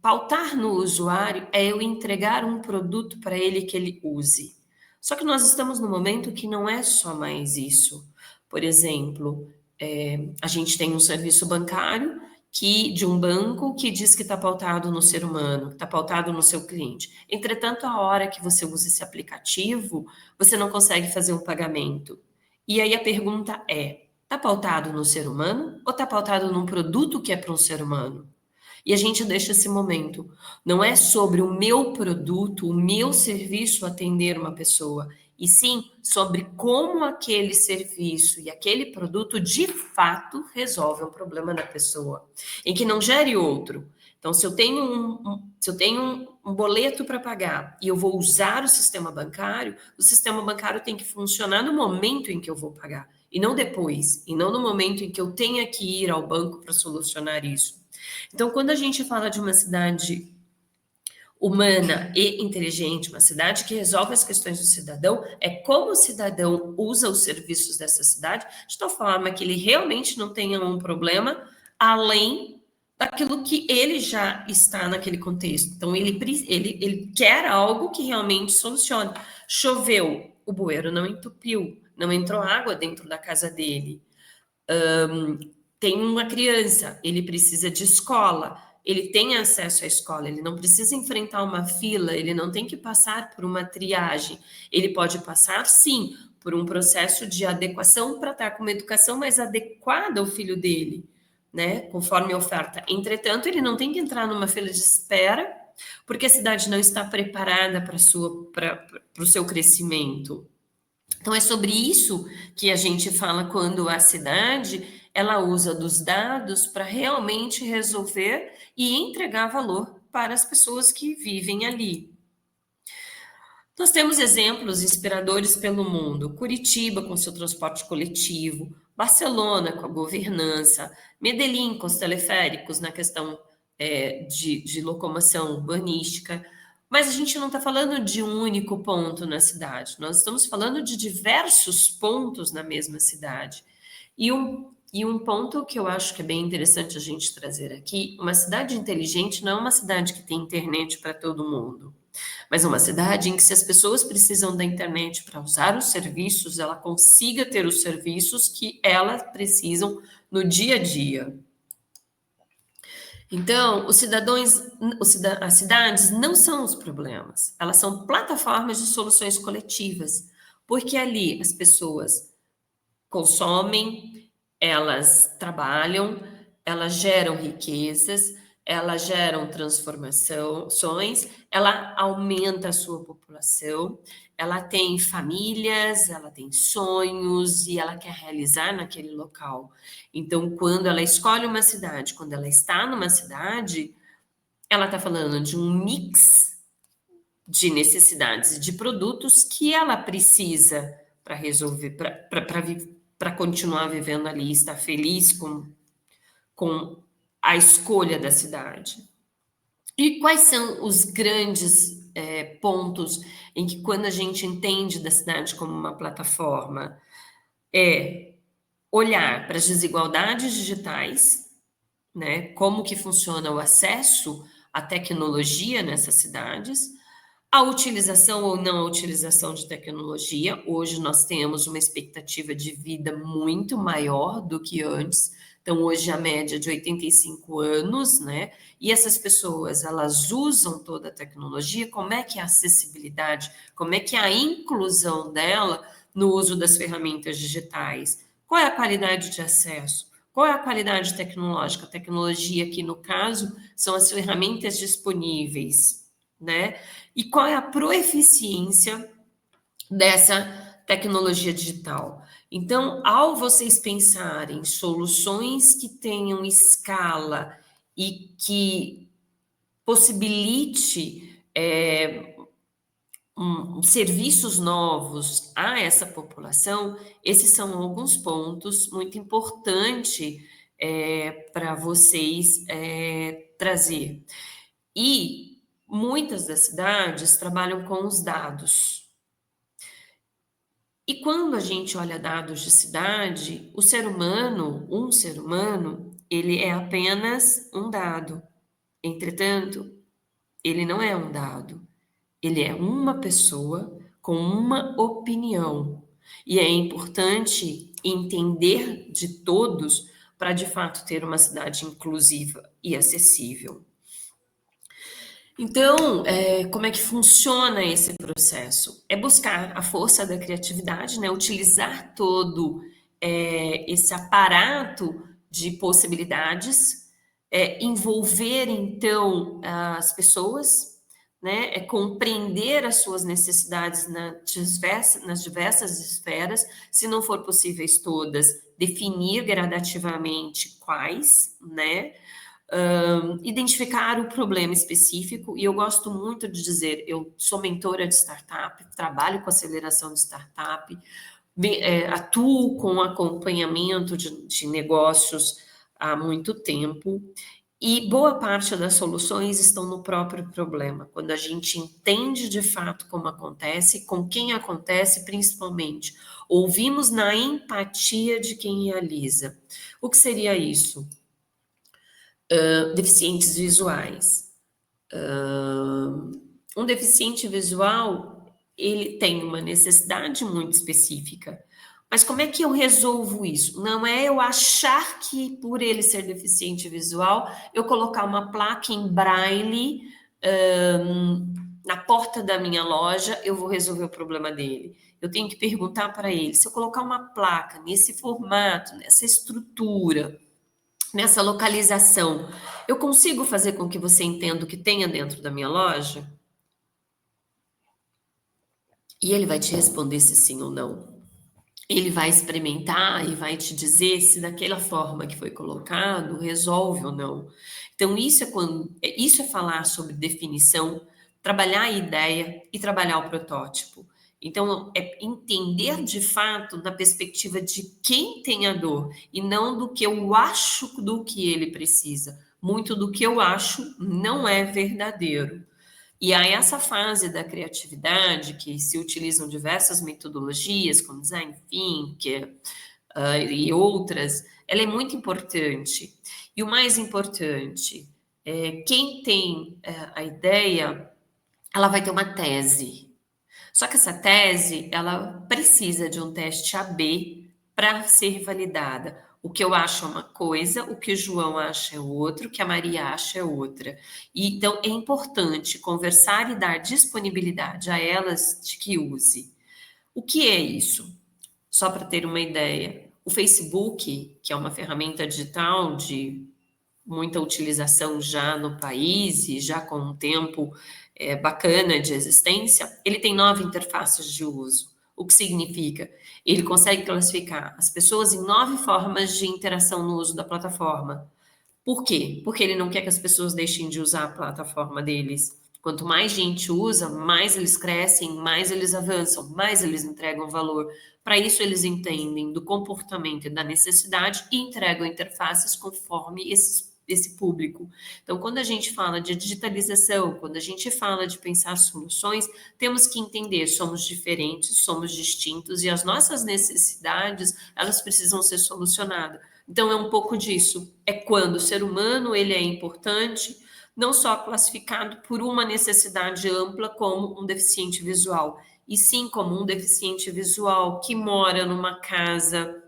pautar no usuário é eu entregar um produto para ele que ele use. Só que nós estamos num momento que não é só mais isso. Por exemplo, a gente tem um serviço bancário de um banco que diz que está pautado no ser humano, que está pautado no seu cliente. Entretanto, a hora que você usa esse aplicativo, você não consegue fazer um pagamento. E aí a pergunta está pautado no ser humano ou está pautado num produto que é para um ser humano? E a gente deixa esse momento. Não é sobre o meu produto, o meu serviço atender uma pessoa, e sim sobre como aquele serviço e aquele produto de fato resolve um problema da pessoa, em que não gere outro. Então, se eu tenho um boleto para pagar e eu vou usar o sistema bancário tem que funcionar no momento em que eu vou pagar, e não depois, e não no momento em que eu tenha que ir ao banco para solucionar isso. Então, quando a gente fala de uma cidade humana e inteligente, uma cidade que resolve as questões do cidadão, é como o cidadão usa os serviços dessa cidade, de tal forma que ele realmente não tenha um problema além daquilo que ele já está naquele contexto. Então, ele quer algo que realmente solucione. Choveu, o bueiro não entupiu, não entrou água dentro da casa dele. Tem uma criança, ele precisa de escola, ele tem acesso à escola, ele não precisa enfrentar uma fila, ele não tem que passar por uma triagem, ele pode passar, sim, por um processo de adequação para estar com uma educação mais adequada ao filho dele, né, conforme a oferta. Entretanto, ele não tem que entrar numa fila de espera, porque a cidade não está preparada para o seu crescimento. Então, é sobre isso que a gente fala quando a cidade ela usa dos dados para realmente resolver e entregar valor para as pessoas que vivem ali. Nós temos exemplos inspiradores pelo mundo. Curitiba com seu transporte coletivo, Barcelona com a governança, Medellín com os teleféricos na questão de locomoção urbanística. Mas a gente não está falando de um único ponto na cidade, nós estamos falando de diversos pontos na mesma cidade. E um ponto que eu acho que é bem interessante a gente trazer aqui, uma cidade inteligente não é uma cidade que tem internet para todo mundo, mas é uma cidade em que se as pessoas precisam da internet para usar os serviços, ela consiga ter os serviços que elas precisam no dia a dia. Então, as cidades não são os problemas, elas são plataformas de soluções coletivas, porque ali as pessoas consomem, elas trabalham, elas geram riquezas, ela gera transformações, ela aumenta a sua população, ela tem famílias, ela tem sonhos e ela quer realizar naquele local. Então, quando ela escolhe uma cidade, quando ela está numa cidade, ela está falando de um mix de necessidades e de produtos que ela precisa para resolver, para continuar vivendo ali, estar feliz com a escolha da cidade. E quais são os grandes pontos em que, quando a gente entende da cidade como uma plataforma, é olhar para as desigualdades digitais, né? Como que funciona o acesso à tecnologia nessas cidades, a utilização ou não a utilização de tecnologia. Hoje nós temos uma expectativa de vida muito maior do que antes. Então, hoje a média é de 85 anos, né? E essas pessoas, elas usam toda a tecnologia. Como é que é a acessibilidade? Como é que é a inclusão dela no uso das ferramentas digitais? Qual é a qualidade de acesso? Qual é a qualidade tecnológica? A tecnologia aqui, no caso, são as ferramentas disponíveis, né? E qual é a proeficiência dessa tecnologia digital? Então, ao vocês pensarem soluções que tenham escala e que possibilite serviços novos a essa população, esses são alguns pontos muito importantes para vocês trazer. E muitas das cidades trabalham com os dados. E quando a gente olha dados de cidade, um ser humano, ele é apenas um dado. Entretanto, ele não é um dado. Ele é uma pessoa com uma opinião. E é importante entender de todos para, de fato, ter uma cidade inclusiva e acessível. Então, como é que funciona esse processo? É buscar a força da criatividade, né? Utilizar todo esse aparato de possibilidades, envolver, então, as pessoas, né? Compreender as suas necessidades nas diversas esferas, se não for possíveis todas, definir gradativamente quais, né? Identificar o problema específico. E eu gosto muito de dizer, eu sou mentora de startup, trabalho com aceleração de startup, atuo com acompanhamento de negócios há muito tempo, e boa parte das soluções estão no próprio problema, quando a gente entende de fato como acontece, com quem acontece, principalmente. Ouvimos na empatia de quem realiza. O que seria isso? Deficientes visuais. Um deficiente visual, ele tem uma necessidade muito específica. Mas como é que eu resolvo isso? Não é eu achar que, por ele ser deficiente visual, eu colocar uma placa em braille na porta da minha loja, eu vou resolver o problema dele. Eu tenho que perguntar para ele, se eu colocar uma placa nesse formato, nessa estrutura, nessa localização, eu consigo fazer com que você entenda o que tenha dentro da minha loja? E ele vai te responder se sim ou não. Ele vai experimentar e vai te dizer se daquela forma que foi colocado resolve ou não. Então, isso é falar sobre definição, trabalhar a ideia e trabalhar o protótipo. Então, é entender de fato na perspectiva de quem tem a dor e não do que eu acho do que ele precisa. Muito do que eu acho não é verdadeiro. E aí essa fase da criatividade, que se utilizam diversas metodologias, como design thinking e outras, ela é muito importante. E o mais importante, quem tem a ideia, ela vai ter uma tese. Só que essa tese, ela precisa de um teste AB para ser validada. O que eu acho é uma coisa, o que o João acha é outro, o que a Maria acha é outra. E, então, é importante conversar e dar disponibilidade a elas de que use. O que é isso? Só para ter uma ideia, o Facebook, que é uma ferramenta digital de muita utilização já no país e já com um tempo bacana de existência, ele tem 9 interfaces de uso. O que significa? Ele consegue classificar as pessoas em 9 formas de interação no uso da plataforma. Por quê? Porque ele não quer que as pessoas deixem de usar a plataforma deles. Quanto mais gente usa, mais eles crescem, mais eles avançam, mais eles entregam valor. Para isso, eles entendem do comportamento e da necessidade e entregam interfaces conforme esse público. Então, quando a gente fala de digitalização, quando a gente fala de pensar soluções, temos que entender, somos diferentes, somos distintos e as nossas necessidades, elas precisam ser solucionadas. Então, é um pouco disso. É quando o ser humano ele é importante, não só classificado por uma necessidade ampla como um deficiente visual, e sim como um deficiente visual que mora numa casa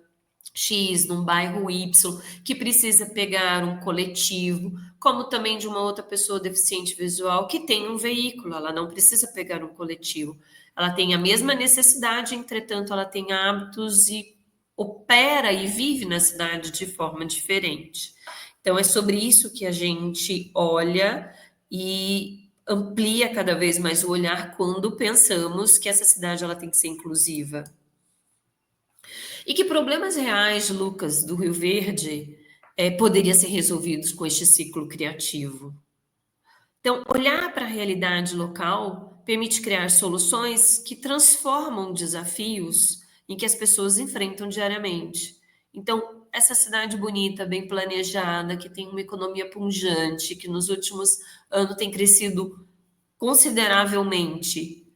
X, num bairro Y, que precisa pegar um coletivo, como também de uma outra pessoa deficiente visual que tem um veículo, ela não precisa pegar um coletivo. Ela tem a mesma necessidade, entretanto, ela tem hábitos e opera e vive na cidade de forma diferente. Então, é sobre isso que a gente olha e amplia cada vez mais o olhar quando pensamos que essa cidade ela tem que ser inclusiva. E que problemas reais, Lucas, do Rio Verde poderiam ser resolvidos com este ciclo criativo? Então, olhar para a realidade local permite criar soluções que transformam desafios em que as pessoas enfrentam diariamente. Então, essa cidade bonita, bem planejada, que tem uma economia pujante, que nos últimos anos tem crescido consideravelmente,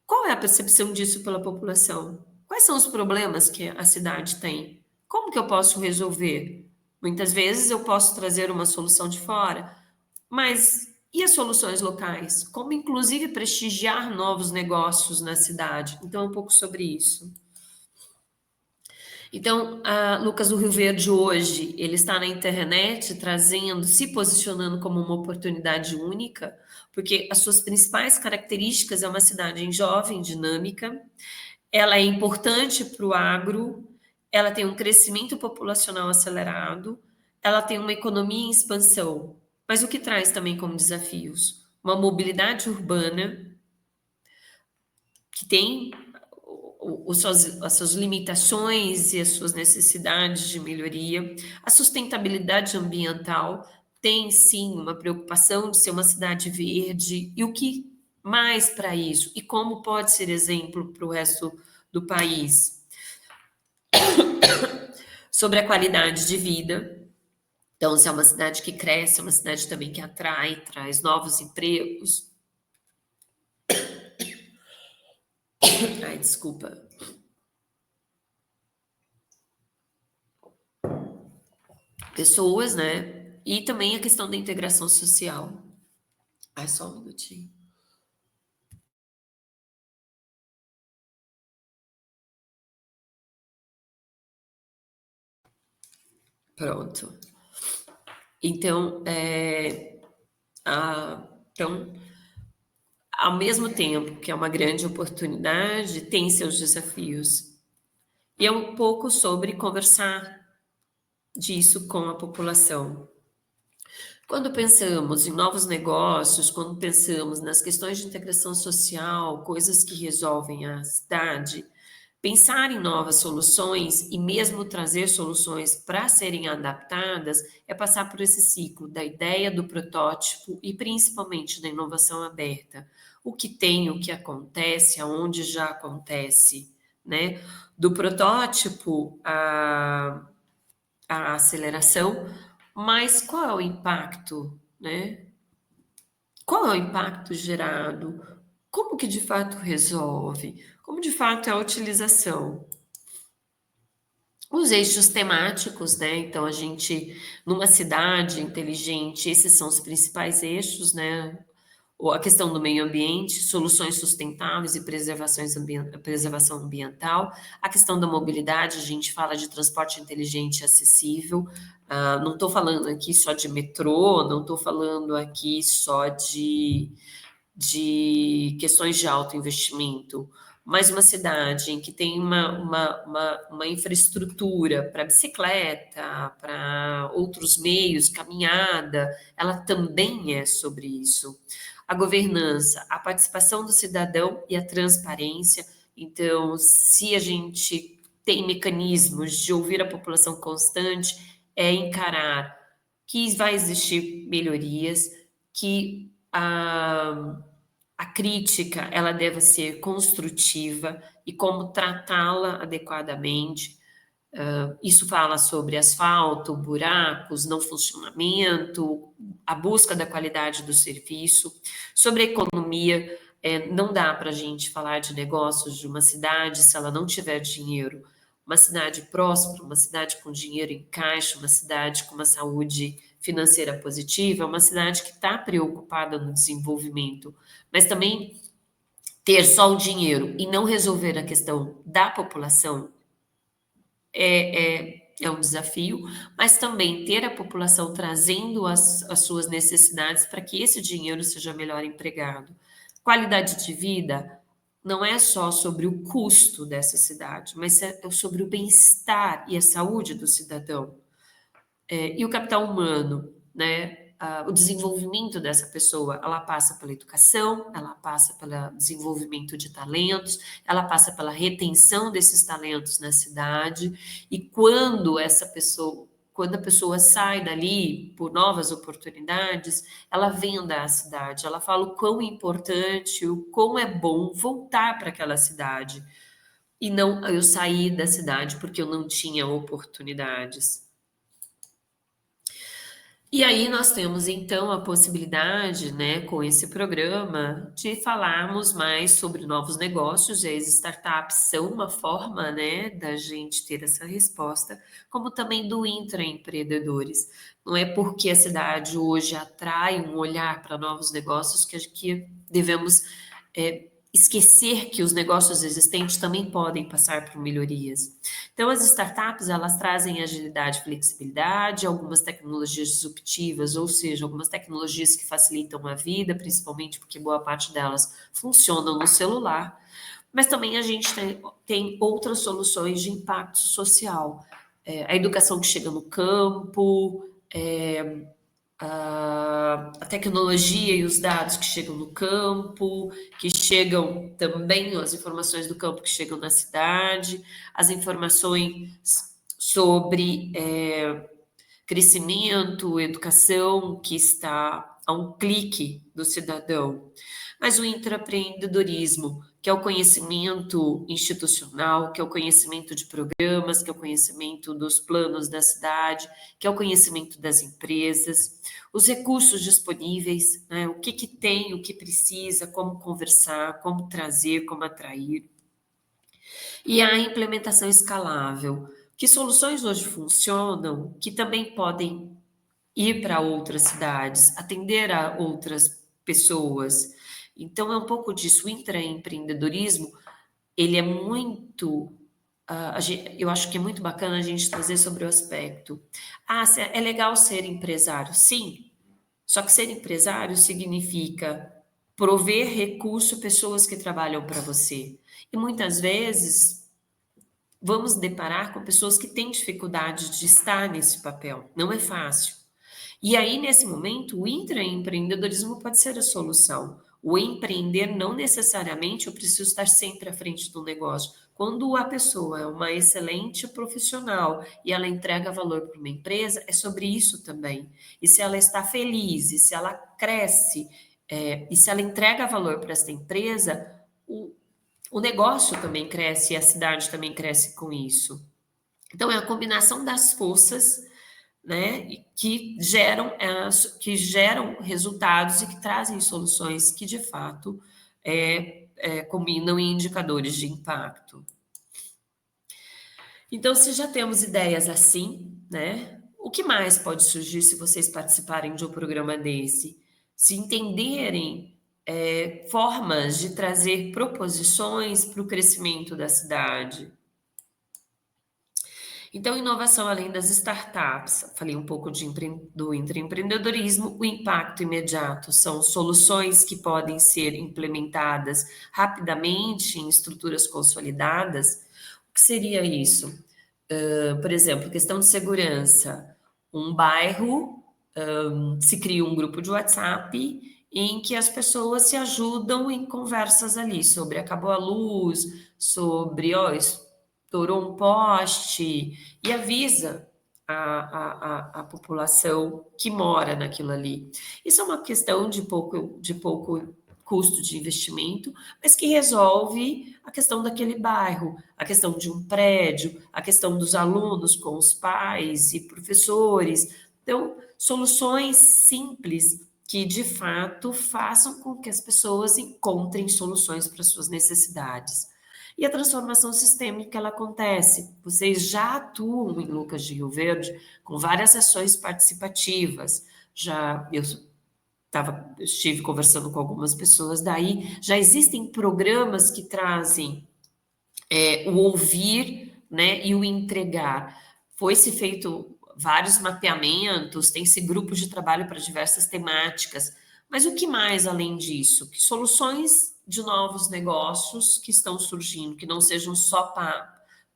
qual é a percepção disso pela população? Quais são os problemas que a cidade tem? Como que eu posso resolver? Muitas vezes eu posso trazer uma solução de fora, mas e as soluções locais? Como, inclusive, prestigiar novos negócios na cidade? Então, é um pouco sobre isso. Então, Lucas do Rio Verde hoje, ele está na internet trazendo, se posicionando como uma oportunidade única, porque as suas principais características é uma cidade jovem, dinâmica, ela é importante para o agro, ela tem um crescimento populacional acelerado, ela tem uma economia em expansão, mas o que traz também como desafios? Uma mobilidade urbana que tem as suas limitações e as suas necessidades de melhoria. A sustentabilidade ambiental tem, sim, uma preocupação de ser uma cidade verde. E o que mais para isso? E como pode ser exemplo para o resto do país? Sobre a qualidade de vida. Então, se é uma cidade que cresce, é uma cidade também que atrai, traz novos empregos. Ai, desculpa. Pessoas, né? E também a questão da integração social. Ai, só um minutinho. Pronto. Então, ao mesmo tempo que é uma grande oportunidade, tem seus desafios. E é um pouco sobre conversar disso com a população. Quando pensamos em novos negócios, quando pensamos nas questões de integração social, coisas que resolvem a cidade, pensar em novas soluções e mesmo trazer soluções para serem adaptadas é passar por esse ciclo da ideia, do protótipo e principalmente da inovação aberta. O que tem, o que acontece, aonde já acontece, né? Do protótipo à aceleração, mas qual é o impacto, né? Qual é o impacto gerado? Como que de fato resolve? Como de fato é a utilização? Os eixos temáticos, né? Então, a gente, numa cidade inteligente, esses são os principais eixos, né? A questão do meio ambiente, soluções sustentáveis e preservação ambiental. A questão da mobilidade, a gente fala de transporte inteligente e acessível. Não estou falando aqui só de metrô, não estou falando aqui só de questões de alto investimento, mas uma cidade em que tem uma infraestrutura para bicicleta, para outros meios, caminhada, ela também é sobre isso. A governança, a participação do cidadão e a transparência. Então, se a gente tem mecanismos de ouvir a população constante, é encarar que vai existir melhorias, que a crítica ela deve ser construtiva e como tratá-la adequadamente. Isso fala sobre asfalto, buracos, não funcionamento, a busca da qualidade do serviço. Sobre a economia, não dá para a gente falar de negócios de uma cidade se ela não tiver dinheiro. Uma cidade próspera, uma cidade com dinheiro em caixa, uma cidade com uma saúde financeira positiva, uma cidade que está preocupada no desenvolvimento, mas também ter só o dinheiro e não resolver a questão da população é um desafio, mas também ter a população trazendo as suas necessidades para que esse dinheiro seja melhor empregado. Qualidade de vida não é só sobre o custo dessa cidade, mas é sobre o bem-estar e a saúde do cidadão. E o capital humano, né? O desenvolvimento dessa pessoa, ela passa pela educação, ela passa pelo desenvolvimento de talentos, ela passa pela retenção desses talentos na cidade, e quando a pessoa sai dali por novas oportunidades, ela venda a cidade, ela fala o quão importante, o quão é bom voltar para aquela cidade, e não eu sair da cidade porque eu não tinha oportunidades. E aí nós temos, então, a possibilidade, né, com esse programa, de falarmos mais sobre novos negócios, e as startups são uma forma, né, da gente ter essa resposta, como também do intraempreendedores. Não é porque a cidade hoje atrai um olhar para novos negócios que devemos esquecer que os negócios existentes também podem passar por melhorias. Então, as startups, elas trazem agilidade e flexibilidade, algumas tecnologias disruptivas, ou seja, algumas tecnologias que facilitam a vida, principalmente porque boa parte delas funcionam no celular, mas também a gente tem outras soluções de impacto social. A educação que chega no campo, a tecnologia e os dados que chegam no campo, que chegam também, as informações do campo que chegam na cidade, as informações sobre crescimento, educação, que está a um clique do cidadão. Mas o intraempreendedorismo, que é o conhecimento institucional, que é o conhecimento de programas, que é o conhecimento dos planos da cidade, que é o conhecimento das empresas, os recursos disponíveis, né? O que tem, o que precisa, como conversar, como trazer, como atrair. E a implementação escalável, que soluções hoje funcionam, que também podem ir para outras cidades, atender a outras pessoas. Então, é um pouco disso. O intraempreendedorismo, ele é muito... eu acho que é muito bacana a gente trazer sobre o aspecto. É legal ser empresário? Sim. Só que ser empresário significa prover recurso, pessoas que trabalham para você. E muitas vezes vamos deparar com pessoas que têm dificuldade de estar nesse papel. Não é fácil. E aí, nesse momento, o intraempreendedorismo pode ser a solução. O empreender não necessariamente eu preciso estar sempre à frente do negócio. Quando a pessoa é uma excelente profissional e ela entrega valor para uma empresa, é sobre isso também. E se ela está feliz, e se ela cresce, e se ela entrega valor para essa empresa, o negócio também cresce e a cidade também cresce com isso. Então, é a combinação das forças, né, que geram resultados e que trazem soluções que, de fato, combinam em indicadores de impacto. Então, se já temos ideias assim, né, o que mais pode surgir se vocês participarem de um programa desse? Se entenderem formas de trazer proposições para o crescimento da cidade. Então, inovação além das startups, falei um pouco do intraempreendedorismo, o impacto imediato são soluções que podem ser implementadas rapidamente em estruturas consolidadas. O que seria isso? Por exemplo, questão de segurança. um bairro, se cria um grupo de WhatsApp em que as pessoas se ajudam em conversas ali sobre acabou a luz, sobre estourou um poste, e avisa a população que mora naquilo ali. Isso é uma questão de pouco custo de investimento, mas que resolve a questão daquele bairro, a questão de um prédio, a questão dos alunos com os pais e professores. Então, soluções simples que, de fato, façam com que as pessoas encontrem soluções para suas necessidades. E a transformação sistêmica, ela acontece. Vocês já atuam em Lucas de Rio Verde com várias ações participativas. Eu estive conversando com algumas pessoas daí. Já existem programas que trazem o ouvir, né, e o entregar. Foi-se feito vários mapeamentos, tem-se grupos de trabalho para diversas temáticas. Mas o que mais além disso? Que soluções de novos negócios que estão surgindo, que não sejam só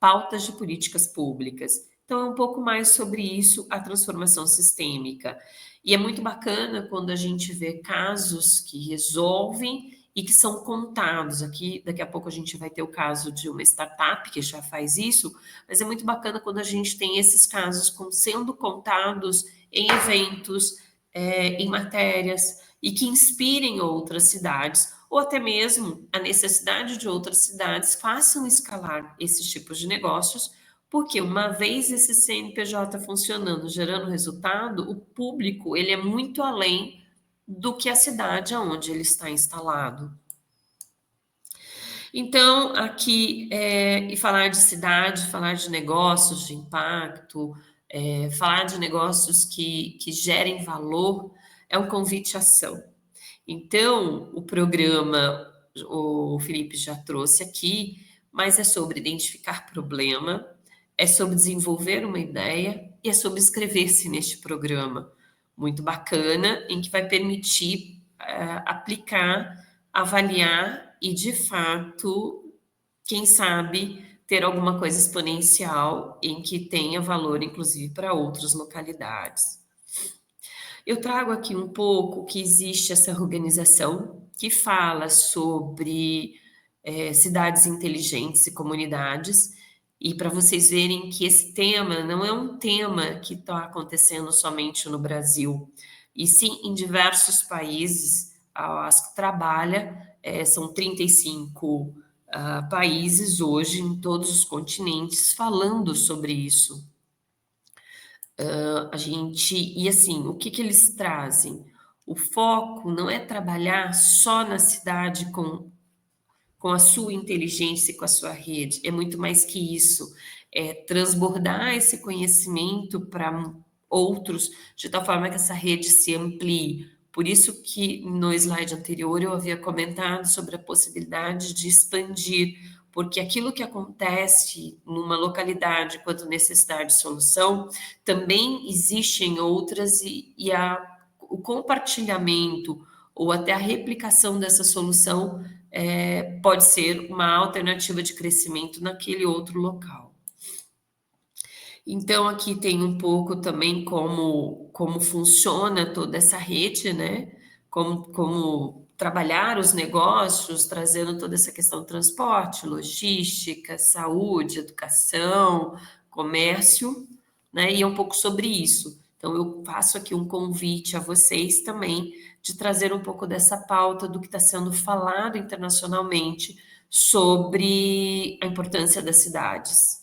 pautas de políticas públicas. Então, é um pouco mais sobre isso, a transformação sistêmica. E é muito bacana quando a gente vê casos que resolvem e que são contados. Aqui, daqui a pouco a gente vai ter o caso de uma startup que já faz isso, mas é muito bacana quando a gente tem esses casos sendo contados em eventos, em matérias, e que inspirem outras cidades, ou até mesmo a necessidade de outras cidades façam escalar esses tipos de negócios, porque uma vez esse CNPJ funcionando, gerando resultado, o público ele é muito além do que a cidade onde ele está instalado. Então, aqui, e falar de cidade, falar de negócios de impacto, falar de negócios que gerem valor, é um convite à ação. Então, o programa, o Felipe já trouxe aqui, mas é sobre identificar problema, é sobre desenvolver uma ideia e é sobre inscrever-se neste programa. Muito bacana, em que vai permitir aplicar, avaliar e, de fato, quem sabe, ter alguma coisa exponencial em que tenha valor, inclusive, para outras localidades. Eu trago aqui um pouco que existe essa organização que fala sobre cidades inteligentes e comunidades, e para vocês verem que esse tema não é um tema que está acontecendo somente no Brasil, e sim em diversos países. A ASC trabalha, são 35 países hoje, em todos os continentes, falando sobre isso. E assim, o que eles trazem? O foco não é trabalhar só na cidade com a sua inteligência e com a sua rede, é muito mais que isso, é transbordar esse conhecimento para outros, de tal forma que essa rede se amplie. Por isso que no slide anterior eu havia comentado sobre a possibilidade de expandir, porque aquilo que acontece numa localidade quanto necessidade de solução, também existe em outras, o compartilhamento ou até a replicação dessa solução pode ser uma alternativa de crescimento naquele outro local. Então, aqui tem um pouco também como funciona toda essa rede, né? Como trabalhar os negócios, trazendo toda essa questão de transporte, logística, saúde, educação, comércio, né? E é um pouco sobre isso. Então, eu faço aqui um convite a vocês também de trazer um pouco dessa pauta do que está sendo falado internacionalmente sobre a importância das cidades.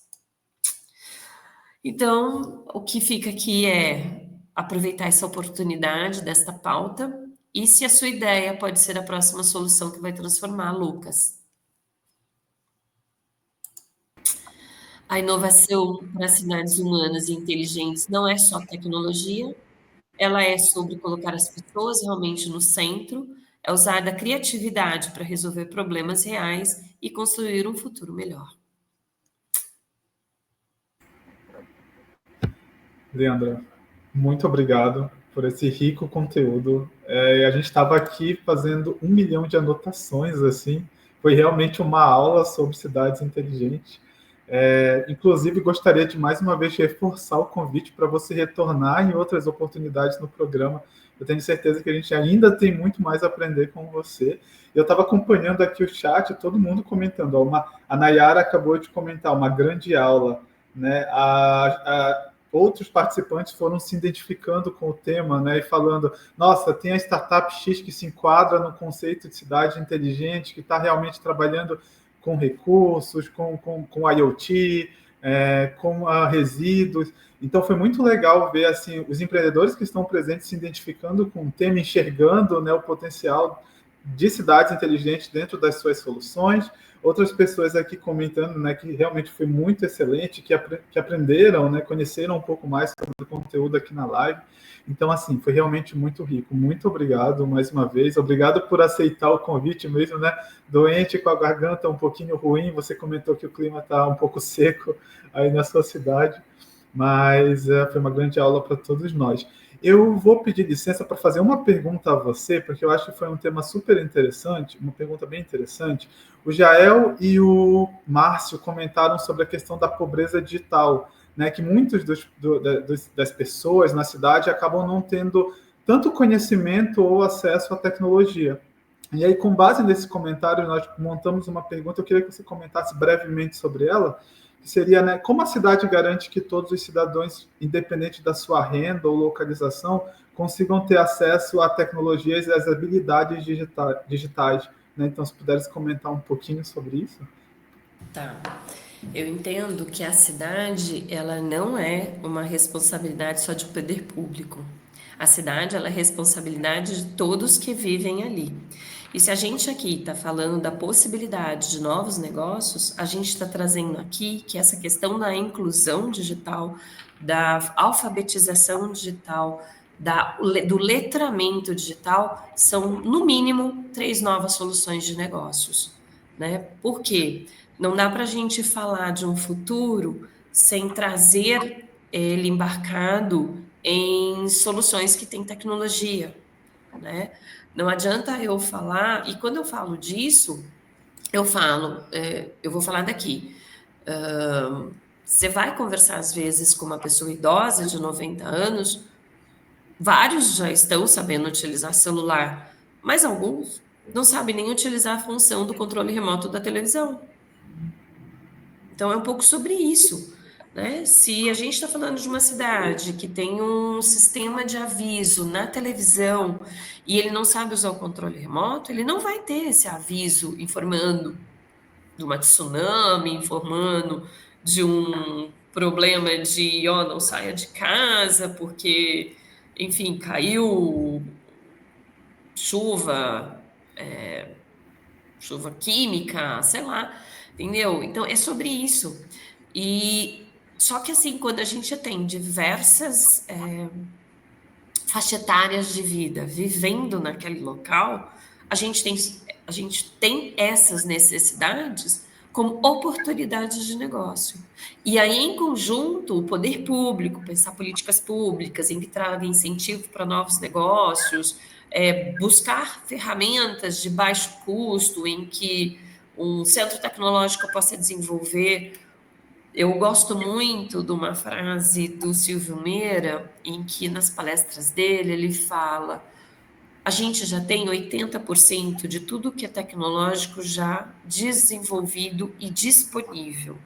Então, o que fica aqui é aproveitar essa oportunidade desta pauta e se a sua ideia pode ser a próxima solução que vai transformar, Lucas. A inovação para cidades humanas e inteligentes não é só tecnologia, ela é sobre colocar as pessoas realmente no centro, é usar da criatividade para resolver problemas reais e construir um futuro melhor. Leandra, muito obrigado por esse rico conteúdo. A gente estava aqui fazendo 1 milhão de anotações, assim. Foi realmente uma aula sobre cidades inteligentes. Inclusive, gostaria de mais uma vez reforçar o convite para você retornar em outras oportunidades no programa. Eu tenho certeza que a gente ainda tem muito mais a aprender com você. Eu estava acompanhando aqui o chat, todo mundo comentando. A Nayara acabou de comentar uma grande aula, né? Outros participantes foram se identificando com o tema, né? E falando, nossa, tem a startup X que se enquadra no conceito de cidade inteligente, que está realmente trabalhando com recursos, com IoT, com resíduos. Então, foi muito legal ver assim, os empreendedores que estão presentes se identificando com o tema, enxergando, né, o potencial de cidades inteligentes dentro das suas soluções. Outras pessoas aqui comentando, né, que realmente foi muito excelente, que aprenderam, né, conheceram um pouco mais sobre o conteúdo aqui na live. Então, assim, foi realmente muito rico. Muito obrigado mais uma vez. Obrigado por aceitar o convite mesmo, né? Doente, com a garganta um pouquinho ruim. Você comentou que o clima está um pouco seco aí na sua cidade, mas foi uma grande aula para todos nós. Eu vou pedir licença para fazer uma pergunta a você, porque eu acho que foi um tema super interessante, uma pergunta bem interessante. O Jael e o Márcio comentaram sobre a questão da pobreza digital, né, que muitos das pessoas na cidade acabam não tendo tanto conhecimento ou acesso à tecnologia. E aí, com base nesse comentário, nós montamos uma pergunta, eu queria que você comentasse brevemente sobre ela, que seria, né, como a cidade garante que todos os cidadãos, independente da sua renda ou localização, consigam ter acesso a tecnologias e às habilidades digitais, né? Então, se pudesse comentar um pouquinho sobre isso. Tá. Eu entendo que a cidade, ela não é uma responsabilidade só de poder público. A cidade, ela é responsabilidade de todos que vivem ali. E se a gente aqui está falando da possibilidade de novos negócios, a gente está trazendo aqui que essa questão da inclusão digital, da alfabetização digital, do letramento digital, são, no mínimo, 3 novas soluções de negócios, né? Por quê? Não dá para a gente falar de um futuro sem trazer ele embarcado em soluções que têm tecnologia, né? Não adianta eu falar, e quando eu falo disso, eu vou falar daqui. Você vai conversar às vezes com uma pessoa idosa de 90 anos, vários já estão sabendo utilizar celular, mas alguns não sabem nem utilizar a função do controle remoto da televisão. Então, é um pouco sobre isso, né? Se a gente está falando de uma cidade que tem um sistema de aviso na televisão e ele não sabe usar o controle remoto, ele não vai ter esse aviso informando de uma tsunami, informando de um problema de, não saia de casa porque, enfim, caiu chuva, chuva química, sei lá, entendeu? Então, é sobre isso. E só que assim, quando a gente tem diversas faixa etárias de vida vivendo naquele local, a gente tem essas necessidades como oportunidades de negócio. E aí, em conjunto, o poder público, pensar políticas públicas em que traga incentivo para novos negócios, buscar ferramentas de baixo custo em que um centro tecnológico possa desenvolver. Eu gosto muito de uma frase do Silvio Meira, em que nas palestras dele ele fala: a gente já tem 80% de tudo que é tecnológico já desenvolvido e disponível.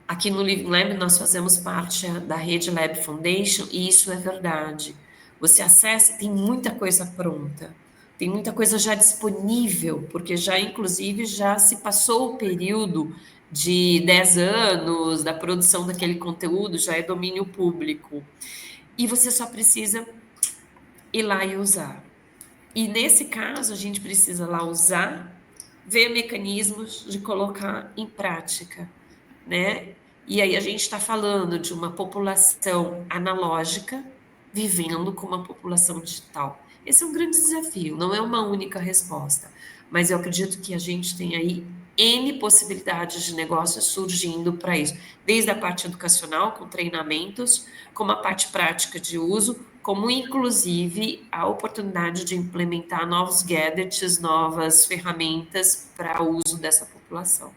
Aqui no Living Lab nós fazemos parte da Rede Lab Foundation e isso é verdade. Você acessa, tem muita coisa pronta, tem muita coisa já disponível, porque já inclusive já se passou o período de 10 anos da produção daquele conteúdo, já é domínio público. E você só precisa ir lá e usar. E nesse caso, a gente precisa lá usar, ver mecanismos de colocar em prática, né? E aí a gente está falando de uma população analógica vivendo com uma população digital. Esse é um grande desafio, não é uma única resposta, mas eu acredito que a gente tem aí N possibilidades de negócios surgindo para isso, desde a parte educacional, com treinamentos, como a parte prática de uso, como inclusive a oportunidade de implementar novos gadgets, novas ferramentas para o uso dessa população.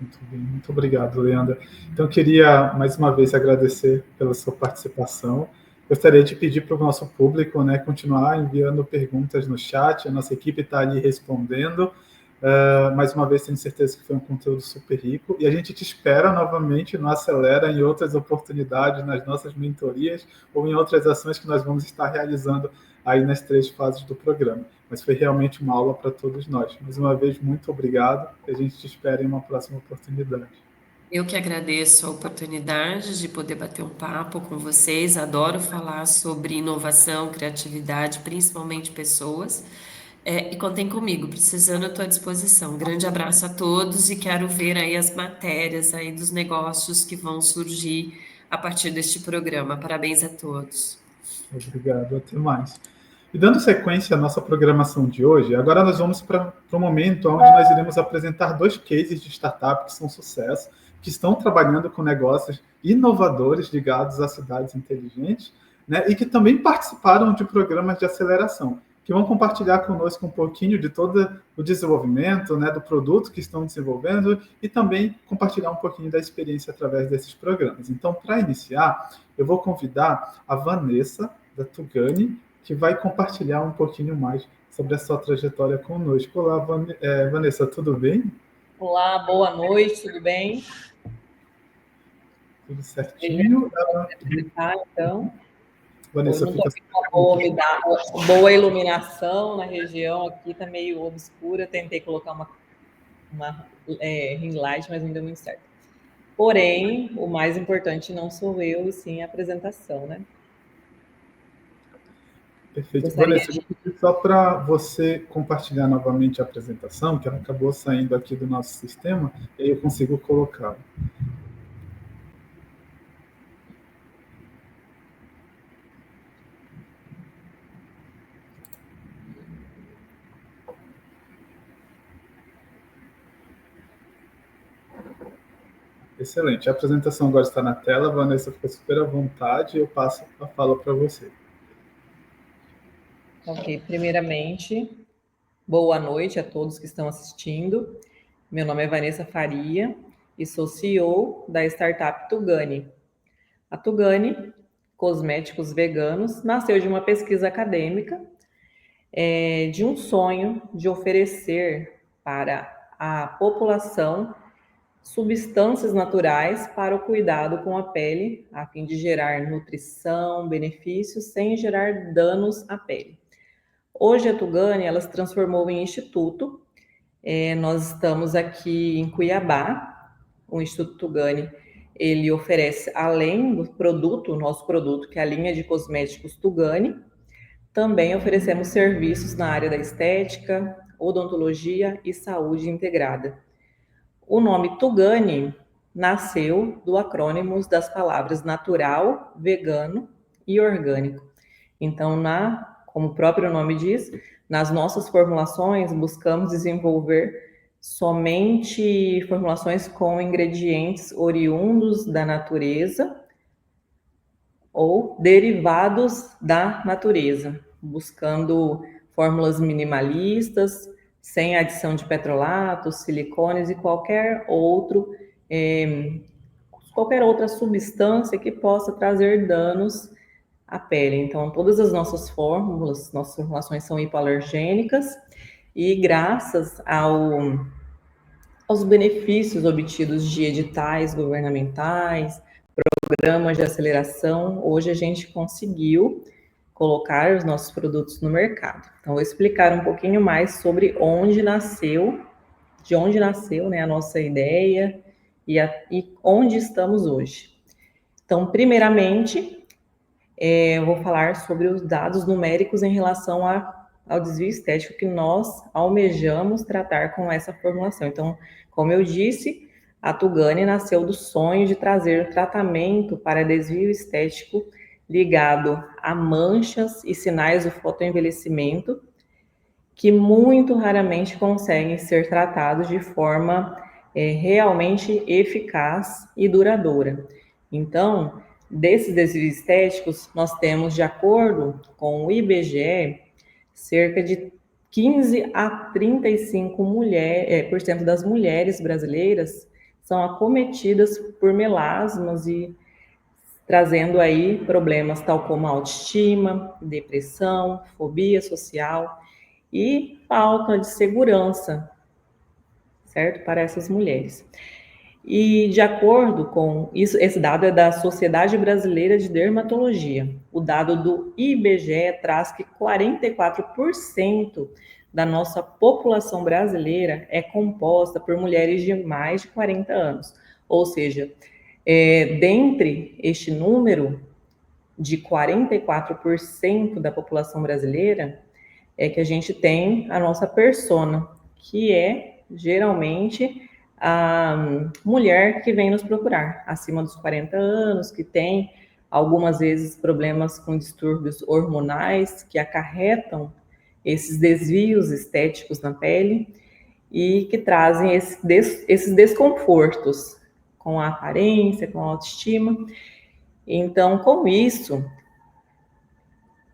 Muito bem, muito obrigado, Leandra. Então, eu queria mais uma vez agradecer pela sua participação. Gostaria de pedir para o nosso público, né, continuar enviando perguntas no chat, a nossa equipe está ali respondendo. Mais uma vez, tenho certeza que foi um conteúdo super rico. E a gente te espera novamente no Acelera em outras oportunidades, nas nossas mentorias ou em outras ações que nós vamos estar realizando aí nas 3 fases do programa. Mas foi realmente uma aula para todos nós. Mais uma vez, muito obrigado. E a gente te espera em uma próxima oportunidade. Eu que agradeço a oportunidade de poder bater um papo com vocês. Adoro falar sobre inovação, criatividade, principalmente pessoas. E contem comigo, precisando, eu estou à disposição. Um grande abraço a todos e quero ver aí as matérias aí dos negócios que vão surgir a partir deste programa. Parabéns a todos. Obrigado, até mais. E dando sequência à nossa programação de hoje, agora nós vamos para o momento onde nós iremos apresentar 2 cases de startup que são sucesso, que estão trabalhando com negócios inovadores ligados a cidades inteligentes, né, e que também participaram de programas de aceleração, que vão compartilhar conosco um pouquinho de todo o desenvolvimento, né, do produto que estão desenvolvendo e também compartilhar um pouquinho da experiência através desses programas. Então, para iniciar, eu vou convidar a Vanessa, da Tugani, que vai compartilhar um pouquinho mais sobre a sua trajetória conosco. Olá, Vanessa, tudo bem? Olá, boa noite, tudo bem? Tudo certinho? Então, Vanessa, eu não estou com uma boa iluminação na região aqui, está meio obscura. Tentei colocar uma ring light, mas não deu muito certo. Porém, o mais importante não sou eu, e sim a apresentação, né? Perfeito. Vanessa, eu vou pedir só para você compartilhar novamente a apresentação, que ela acabou saindo aqui do nosso sistema, e aí eu consigo colocá-la. Excelente. A apresentação agora está na tela. Vanessa, fica super à vontade e eu passo a fala para você. Ok. Primeiramente, boa noite a todos que estão assistindo. Meu nome é Vanessa Faria e sou CEO da startup Tugani. A Tugani, cosméticos veganos, nasceu de uma pesquisa acadêmica, de um sonho de oferecer para a população substâncias naturais para o cuidado com a pele, a fim de gerar nutrição, benefícios, sem gerar danos à pele. Hoje a Tugani, ela se transformou em instituto. Nós estamos aqui em Cuiabá. O Instituto Tugani, ele oferece, além do produto, nosso produto, que é a linha de cosméticos Tugani, também oferecemos serviços na área da estética, odontologia e saúde integrada. O nome Tugani nasceu do acrônimo das palavras natural, vegano e orgânico. Então, como o próprio nome diz, nas nossas formulações buscamos desenvolver somente formulações com ingredientes oriundos da natureza ou derivados da natureza, buscando fórmulas minimalistas, sem adição de petrolatos, silicones e qualquer outra substância que possa trazer danos à pele. Então, todas as nossas formulações são hipoalergênicas e graças aos benefícios obtidos de editais governamentais, programas de aceleração, hoje a gente conseguiu colocar os nossos produtos no mercado. Então, vou explicar um pouquinho mais sobre de onde nasceu, né, a nossa ideia e onde estamos hoje. Então, primeiramente, eu vou falar sobre os dados numéricos em relação ao desvio estético que nós almejamos tratar com essa formulação. Então, como eu disse, a Tugani nasceu do sonho de trazer tratamento para desvio estético ligado a manchas e sinais do fotoenvelhecimento que muito raramente conseguem ser tratados de forma realmente eficaz e duradoura. Então, desses desvios estéticos, nós temos, de acordo com o IBGE, cerca de 15 a 35% das mulheres brasileiras são acometidas por melasmas e trazendo aí problemas tal como autoestima, depressão, fobia social e falta de segurança, certo? Para essas mulheres. E de acordo com isso, esse dado é da Sociedade Brasileira de Dermatologia. O dado do IBGE traz que 44% da nossa população brasileira é composta por mulheres de mais de 40 anos. Ou seja, dentre este número de 44% da população brasileira, é que a gente tem a nossa persona, que é geralmente a mulher que vem nos procurar, acima dos 40 anos, que tem algumas vezes problemas com distúrbios hormonais que acarretam esses desvios estéticos na pele e que trazem esses desconfortos com a aparência, com a autoestima. Então, com isso,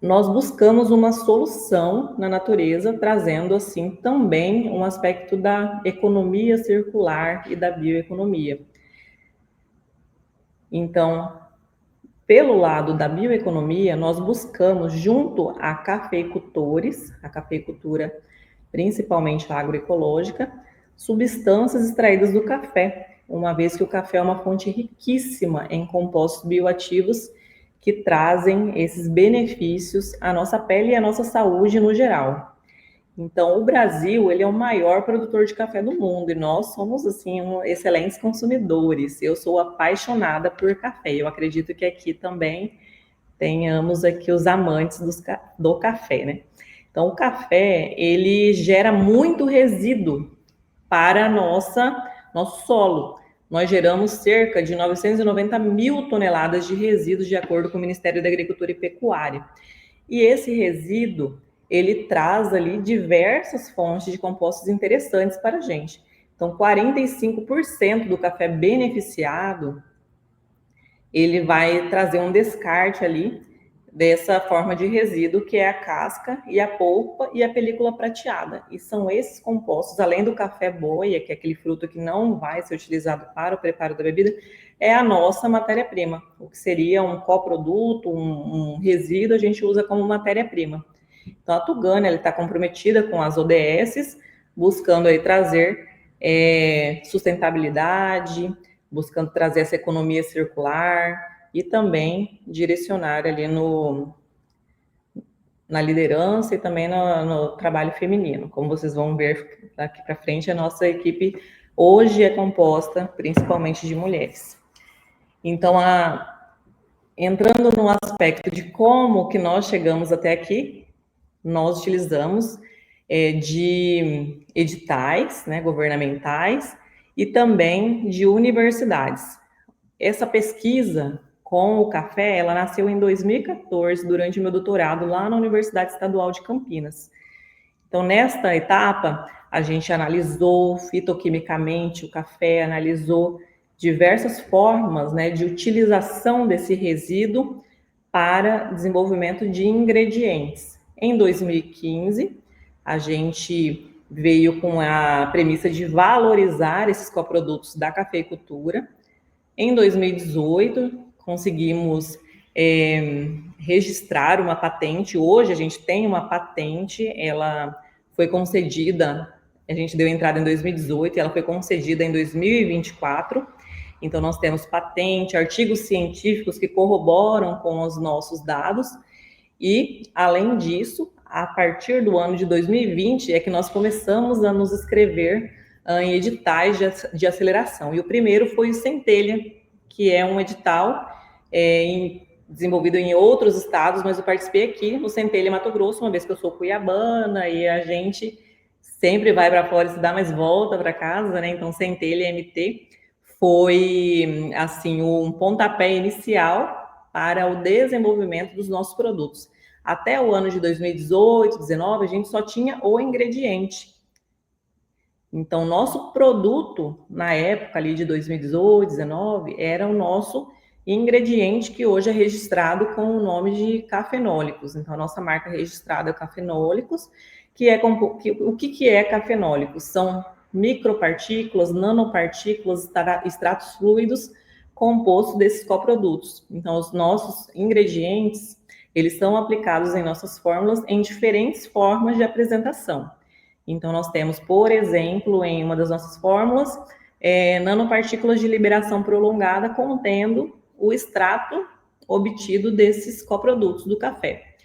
nós buscamos uma solução na natureza, trazendo assim também um aspecto da economia circular e da bioeconomia. Então, pelo lado da bioeconomia, nós buscamos, junto a cafeicultores, a cafeicultura principalmente agroecológica, substâncias extraídas do café, uma vez que o café é uma fonte riquíssima em compostos bioativos que trazem esses benefícios à nossa pele e à nossa saúde no geral. Então, o Brasil, ele é o maior produtor de café do mundo e nós somos, assim, excelentes consumidores. Eu sou apaixonada por café. Eu acredito que aqui também tenhamos aqui os amantes do café, né? Então, o café, ele gera muito resíduo para nosso solo. Nós geramos cerca de 990 mil toneladas de resíduos, de acordo com o Ministério da Agricultura e Pecuária. E esse resíduo, ele traz ali diversas fontes de compostos interessantes para a gente. Então, 45% do café beneficiado, ele vai trazer um descarte ali dessa forma de resíduo, que é a casca e a polpa e a película prateada. E são esses compostos, além do café boia, que é aquele fruto que não vai ser utilizado para o preparo da bebida, é a nossa matéria-prima. O que seria um coproduto, um resíduo, a gente usa como matéria-prima. Então, a Tugani está comprometida com as ODS, buscando aí trazer sustentabilidade, buscando trazer essa economia circular, e também direcionar ali na liderança e também no trabalho feminino. Como vocês vão ver daqui para frente, a nossa equipe hoje é composta principalmente de mulheres. Então, entrando no aspecto de como que nós chegamos até aqui, nós utilizamos de editais, né, governamentais e também de universidades. Essa pesquisa com o café, ela nasceu em 2014, durante o meu doutorado lá na Universidade Estadual de Campinas. Então, nesta etapa, a gente analisou fitoquimicamente o café, analisou diversas formas, né, de utilização desse resíduo para desenvolvimento de ingredientes. Em 2015, a gente veio com a premissa de valorizar esses coprodutos da cafeicultura. Em 2018, conseguimos registrar uma patente. Hoje a gente tem uma patente, ela foi concedida, a gente deu entrada em 2018, ela foi concedida em 2024. Então, nós temos patente, artigos científicos que corroboram com os nossos dados. E, além disso, a partir do ano de 2020, é que nós começamos a nos inscrever em editais de aceleração. E o primeiro foi o Centelha, que é um edital desenvolvido em outros estados, mas eu participei aqui no Centelha, Mato Grosso, uma vez que eu sou cuiabana, e a gente sempre vai para fora estudar, mas volta para casa, né? Então, Centelha MT foi, assim, um pontapé inicial para o desenvolvimento dos nossos produtos. Até o ano de 2018, 2019, a gente só tinha o ingrediente. Então, nosso produto, na época ali de 2018, 2019, era o nosso ingrediente, que hoje é registrado com o nome de cafenólicos. Então, a nossa marca registrada é Cafenólicos, o que é cafenólicos? São micropartículas, nanopartículas, extratos fluidos compostos desses coprodutos. Então, os nossos ingredientes, eles são aplicados em nossas fórmulas em diferentes formas de apresentação. Então, nós temos, por exemplo, em uma das nossas fórmulas, nanopartículas de liberação prolongada contendo o extrato obtido desses coprodutos do café.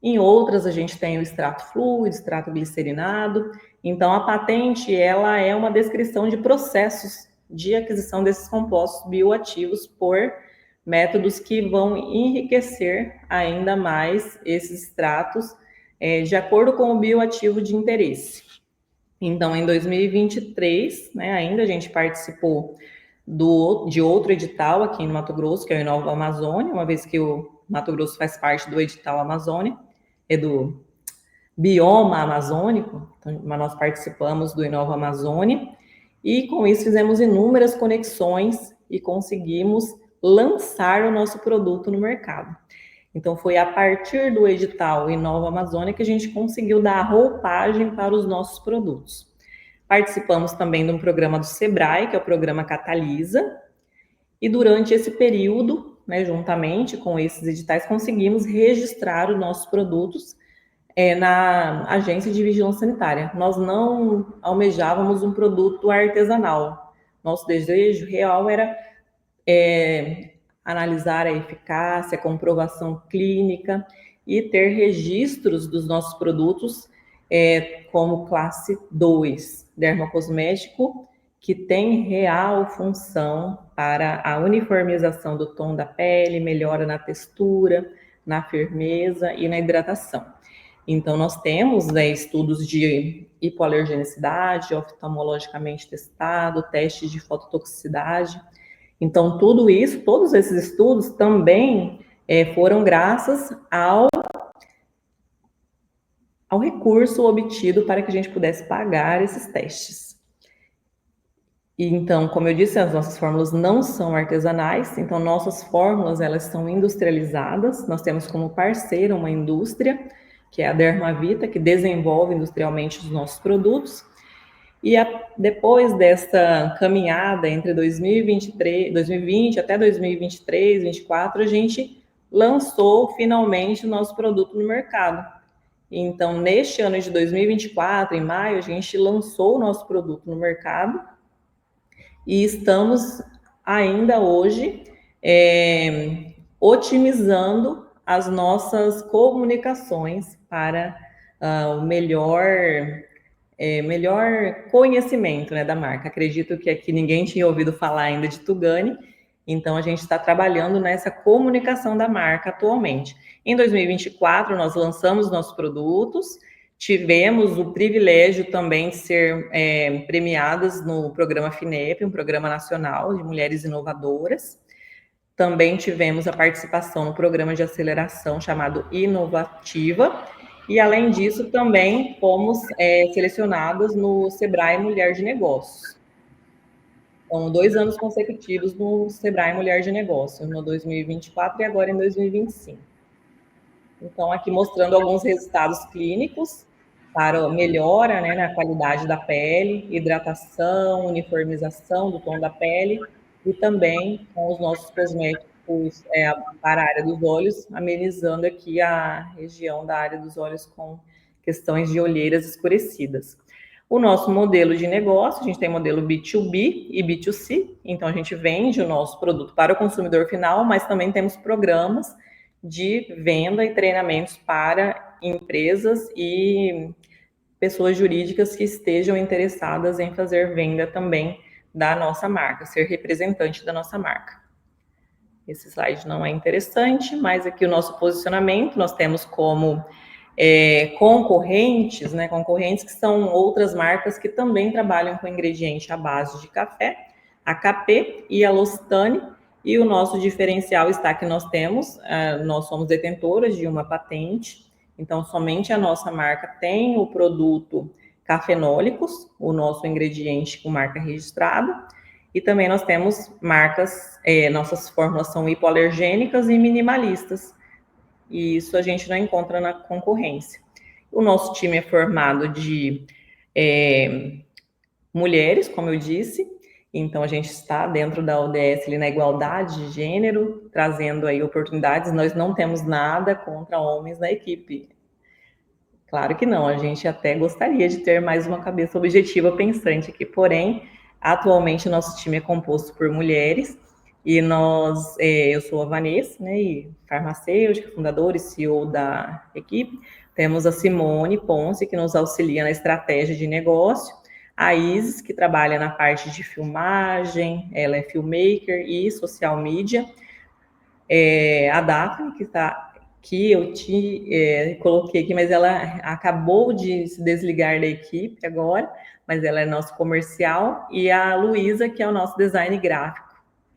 Em outras, a gente tem o extrato fluido, extrato glicerinado. Então, a patente, ela é uma descrição de processos de aquisição desses compostos bioativos por métodos que vão enriquecer ainda mais esses extratos de acordo com o bioativo de interesse. Então, em 2023, né, ainda a gente participou de outro edital aqui no Mato Grosso, que é o Inova Amazônia, uma vez que o Mato Grosso faz parte do edital Amazônia, do bioma amazônico, então, nós participamos do Inova Amazônia, e com isso fizemos inúmeras conexões e conseguimos lançar o nosso produto no mercado. Então, foi a partir do edital Inova Amazônia que a gente conseguiu dar roupagem para os nossos produtos. Participamos também de um programa do Sebrae, que é o programa Catalisa, e durante esse período, né, juntamente com esses editais, conseguimos registrar os nossos produtos na Agência de Vigilância Sanitária. Nós não almejávamos um produto artesanal. Nosso desejo real era analisar a eficácia, a comprovação clínica e ter registros dos nossos produtos como classe 2, dermocosmético, que tem real função para a uniformização do tom da pele, melhora na textura, na firmeza e na hidratação. Então, nós temos estudos de hipoalergenicidade, oftalmologicamente testado, testes de fototoxicidade. Então, tudo isso, todos esses estudos também foram graças ao recurso obtido para que a gente pudesse pagar esses testes. E, então, como eu disse, as nossas fórmulas não são artesanais, então nossas fórmulas, elas são industrializadas. Nós temos como parceira uma indústria, que é a Dermavita, que desenvolve industrialmente os nossos produtos. E depois dessa caminhada entre 2020 até 2023, 2024, a gente lançou finalmente o nosso produto no mercado. Então, neste ano de 2024, em maio, a gente lançou o nosso produto no mercado e estamos ainda hoje otimizando as nossas comunicações para o melhor conhecimento, né, da marca. Acredito que aqui ninguém tinha ouvido falar ainda de Tugani, então a gente está trabalhando nessa comunicação da marca atualmente. Em 2024, nós lançamos nossos produtos, tivemos o privilégio também de ser premiadas no programa FINEP, um programa nacional de mulheres inovadoras. Também tivemos a participação no programa de aceleração chamado Inovativa, e, além disso, também fomos selecionadas no Sebrae Mulher de Negócios. Então, 2 anos consecutivos no Sebrae Mulher de Negócios, no 2024 e agora em 2025. Então, aqui mostrando alguns resultados clínicos para melhora, né, na qualidade da pele, hidratação, uniformização do tom da pele, e também com os nossos cosméticos para a área dos olhos, amenizando aqui a região da área dos olhos com questões de olheiras escurecidas. O nosso modelo de negócio, a gente tem modelo B2B e B2C, então a gente vende o nosso produto para o consumidor final, mas também temos programas de venda e treinamentos para empresas e pessoas jurídicas que estejam interessadas em fazer venda também da nossa marca, ser representante da nossa marca. Esse slide não é interessante, mas aqui o nosso posicionamento, nós temos como concorrentes, né, concorrentes que são outras marcas que também trabalham com ingrediente à base de café, a KP e a L'Occitane, e o nosso diferencial está que nós somos detentoras de uma patente, então somente a nossa marca tem o produto cafenólicos, o nosso ingrediente com marca registrada, e também nós temos marcas, nossas fórmulas são hipoalergênicas e minimalistas, e isso a gente não encontra na concorrência. O nosso time é formado de mulheres, como eu disse. Então, a gente está dentro da ODS ali na igualdade de gênero, trazendo aí oportunidades. Nós não temos nada contra homens na equipe. Claro que não, a gente até gostaria de ter mais uma cabeça objetiva pensante aqui, porém, atualmente nosso time é composto por mulheres e eu sou a Vanessa, né, e farmacêutica, fundadora e CEO da equipe. Temos a Simone Ponce, que nos auxilia na estratégia de negócio, a Isis, que trabalha na parte de filmagem, ela é filmmaker e social media, a Daphne, que eu coloquei aqui, mas ela acabou de se desligar da equipe agora, mas ela é nosso comercial, e a Luísa, que é o nosso design gráfico,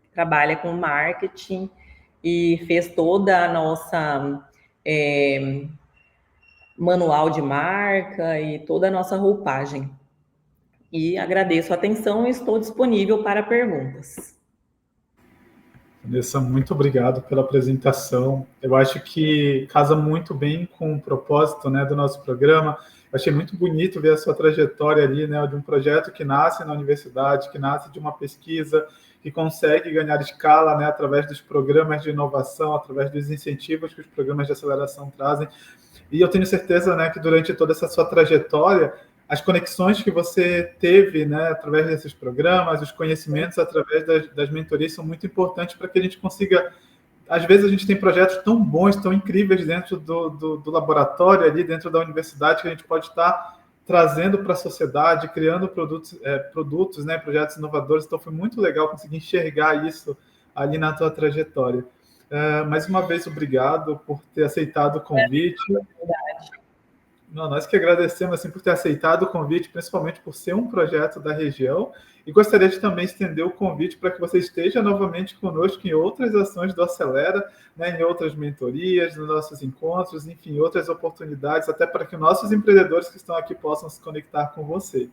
que trabalha com marketing e fez toda a nossa manual de marca e toda a nossa roupagem. E agradeço a atenção e estou disponível para perguntas. Vanessa, muito obrigado pela apresentação. Eu acho que casa muito bem com o propósito, né, do nosso programa. Eu achei muito bonito ver a sua trajetória ali, né, de um projeto que nasce na universidade, que nasce de uma pesquisa, que consegue ganhar escala, né, através dos programas de inovação, através dos incentivos que os programas de aceleração trazem. E eu tenho certeza, né, que durante toda essa sua trajetória, as conexões que você teve, né, através desses programas, os conhecimentos através das mentorias são muito importantes para que a gente consiga... Às vezes a gente tem projetos tão bons, tão incríveis dentro do laboratório, ali dentro da universidade, que a gente pode estar trazendo para a sociedade, criando produtos, né, projetos inovadores. Então foi muito legal conseguir enxergar isso ali na tua trajetória. Mais uma vez, obrigado por ter aceitado o convite. Não, nós que agradecemos assim, por ter aceitado o convite, principalmente por ser um projeto da região, e gostaria de também estender o convite para que você esteja novamente conosco em outras ações do Acelera, né, em outras mentorias, nos nossos encontros, enfim, outras oportunidades, até para que nossos empreendedores que estão aqui possam se conectar com você.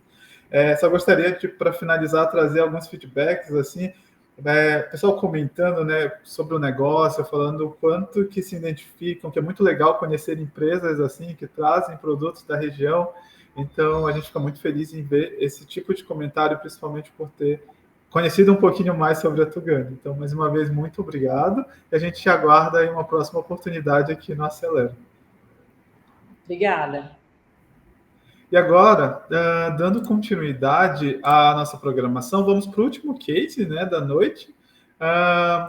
Só gostaria de, para finalizar, trazer alguns feedbacks, assim, pessoal comentando, né, sobre o negócio, falando o quanto que se identificam, que é muito legal conhecer empresas assim que trazem produtos da região. Então a gente fica muito feliz em ver esse tipo de comentário, principalmente por ter conhecido um pouquinho mais sobre a Tugani. Então, mais uma vez, muito obrigado, e a gente te aguarda aí uma próxima oportunidade aqui no Acelera. Obrigada. E agora, dando continuidade à nossa programação, vamos para o último case, né, da noite.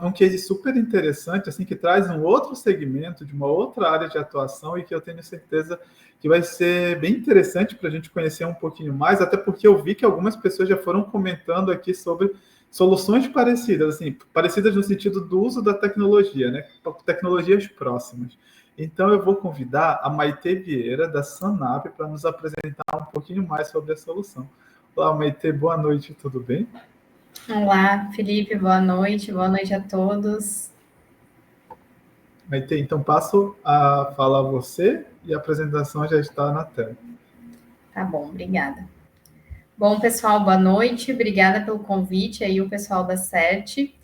Um case super interessante, assim, que traz um outro segmento, de uma outra área de atuação, e que eu tenho certeza que vai ser bem interessante para a gente conhecer um pouquinho mais, até porque eu vi que algumas pessoas já foram comentando aqui sobre soluções parecidas, assim, parecidas no sentido do uso da tecnologia, né, tecnologias próximas. Então, eu vou convidar a Maite Vieira, da Sanap, para nos apresentar um pouquinho mais sobre a solução. Olá, Maite, boa noite, tudo bem? Olá, Felipe, boa noite a todos. Maite, então passo a falar a você e a apresentação já está na tela. Tá bom, obrigada. Bom, pessoal, boa noite, obrigada pelo convite aí, o pessoal da CERT.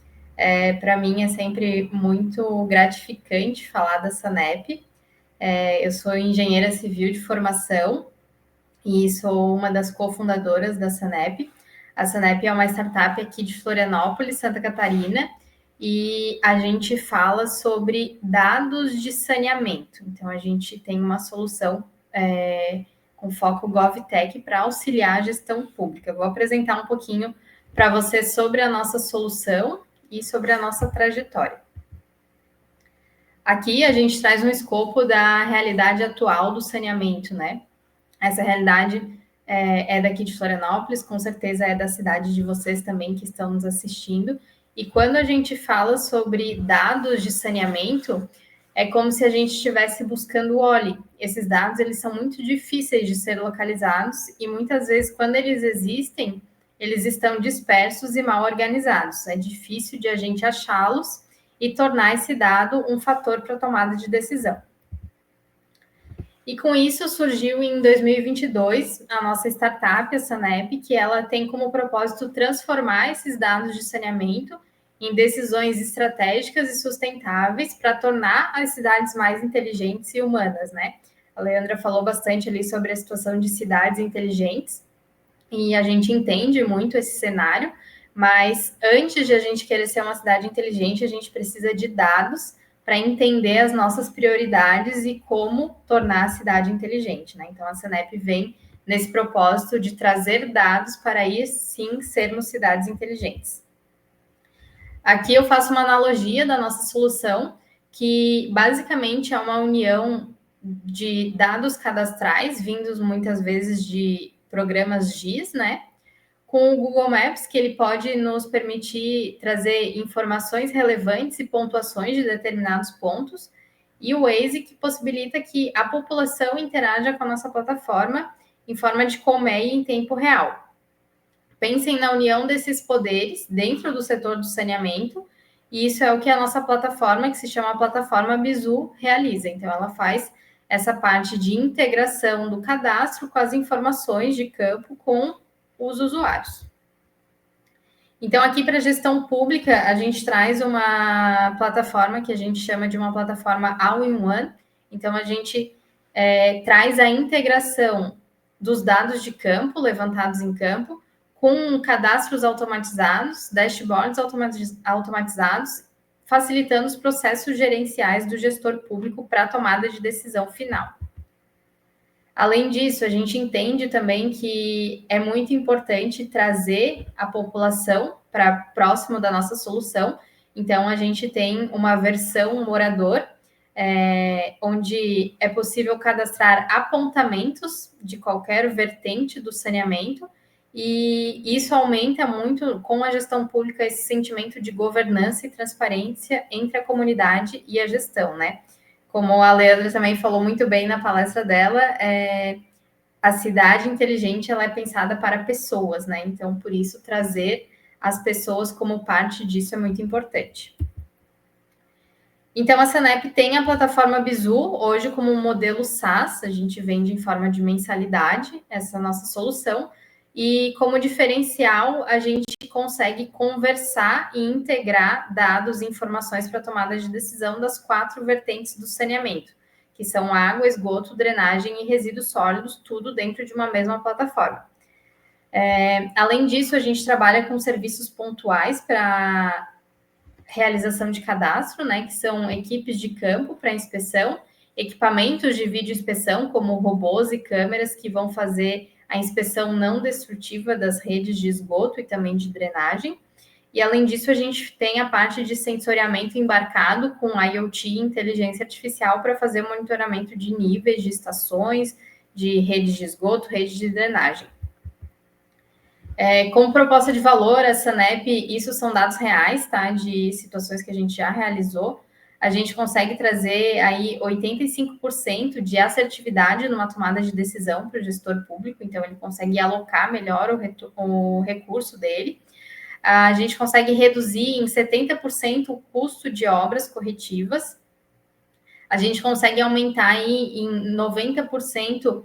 Para mim é sempre muito gratificante falar da Sanep. Eu sou engenheira civil de formação e sou uma das cofundadoras da Sanep. A Sanep é uma startup aqui de Florianópolis, Santa Catarina, e a gente fala sobre dados de saneamento. Então, a gente tem uma solução com foco GovTech para auxiliar a gestão pública. Eu vou apresentar um pouquinho para você sobre a nossa solução e sobre a nossa trajetória. Aqui a gente traz um escopo da realidade atual do saneamento, né? Essa realidade é daqui de Florianópolis, com certeza é da cidade de vocês também que estão nos assistindo. E quando a gente fala sobre dados de saneamento, é como se a gente estivesse buscando o óleo. Esses dados, eles são muito difíceis de ser localizados e muitas vezes, quando eles existem, eles estão dispersos e mal organizados. É difícil de a gente achá-los e tornar esse dado um fator para a tomada de decisão. E com isso surgiu em 2022 a nossa startup, a Sanep, que ela tem como propósito transformar esses dados de saneamento em decisões estratégicas e sustentáveis para tornar as cidades mais inteligentes e humanas, né? A Leandra falou bastante ali sobre a situação de cidades inteligentes, e a gente entende muito esse cenário, mas antes de a gente querer ser uma cidade inteligente, a gente precisa de dados para entender as nossas prioridades e como tornar a cidade inteligente, né? Então, a Sanep vem nesse propósito de trazer dados para aí sim sermos cidades inteligentes. Aqui eu faço uma analogia da nossa solução, que basicamente é uma união de dados cadastrais, vindos muitas vezes de programas GIS, né? Com o Google Maps, que ele pode nos permitir trazer informações relevantes e pontuações de determinados pontos, e o Waze, que possibilita que a população interaja com a nossa plataforma em forma de colmeia em tempo real. Pensem na união desses poderes dentro do setor do saneamento, e isso é o que a nossa plataforma, que se chama Plataforma Bizu, realiza. Então, ela faz essa parte de integração do cadastro com as informações de campo com os usuários. Então, aqui para a gestão pública, a gente traz uma plataforma que a gente chama de uma plataforma all-in-one. Então, a gente traz a integração dos dados de campo, levantados em campo, com cadastros automatizados, dashboards automatizados, facilitando os processos gerenciais do gestor público para a tomada de decisão final. Além disso, a gente entende também que é muito importante trazer a população para próximo da nossa solução. Então, a gente tem uma versão morador, onde é possível cadastrar apontamentos de qualquer vertente do saneamento, e isso aumenta muito com a gestão pública esse sentimento de governança e transparência entre a comunidade e a gestão, né? Como a Leandra também falou muito bem na palestra dela, a cidade inteligente ela é pensada para pessoas, né? Então, por isso, trazer as pessoas como parte disso é muito importante. Então, a Sanep tem a plataforma Bizu, hoje como um modelo SaaS, a gente vende em forma de mensalidade essa nossa solução, e como diferencial, a gente consegue conversar e integrar dados e informações para tomada de decisão das 4 vertentes do saneamento, que são água, esgoto, drenagem e resíduos sólidos, tudo dentro de uma mesma plataforma. Além disso, a gente trabalha com serviços pontuais para realização de cadastro, né, que são equipes de campo para inspeção, equipamentos de vídeo inspeção, como robôs e câmeras que vão fazer a inspeção não destrutiva das redes de esgoto e também de drenagem. E, além disso, a gente tem a parte de sensoriamento embarcado com IoT e inteligência artificial para fazer o monitoramento de níveis de estações, de redes de esgoto, redes de drenagem. Como proposta de valor, a Sanep, isso são dados reais, tá? De situações que a gente já realizou. A gente consegue trazer aí 85% de assertividade numa tomada de decisão para o gestor público, então ele consegue alocar melhor o recurso dele. A gente consegue reduzir em 70% o custo de obras corretivas. A gente consegue aumentar aí em 90%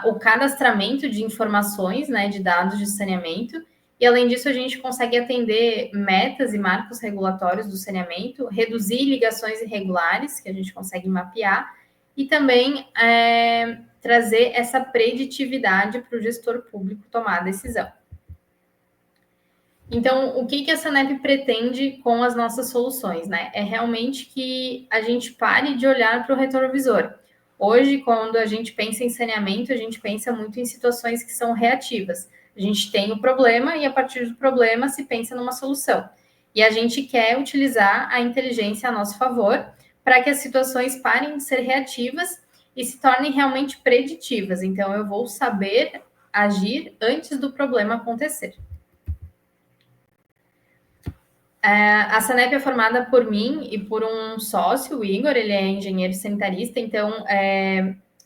o cadastramento de informações, né, de dados de saneamento. E, além disso, a gente consegue atender metas e marcos regulatórios do saneamento, reduzir ligações irregulares, que a gente consegue mapear, e também trazer essa preditividade para o gestor público tomar a decisão. Então, o que a Sanep pretende com as nossas soluções, né? É realmente que a gente pare de olhar para o retrovisor. Hoje, quando a gente pensa em saneamento, a gente pensa muito em situações que são reativas. A gente tem o problema e, a partir do problema, se pensa numa solução. E a gente quer utilizar a inteligência a nosso favor para que as situações parem de ser reativas e se tornem realmente preditivas. Então, eu vou saber agir antes do problema acontecer. A Sanep é formada por mim e por um sócio, o Igor, ele é engenheiro sanitarista, então,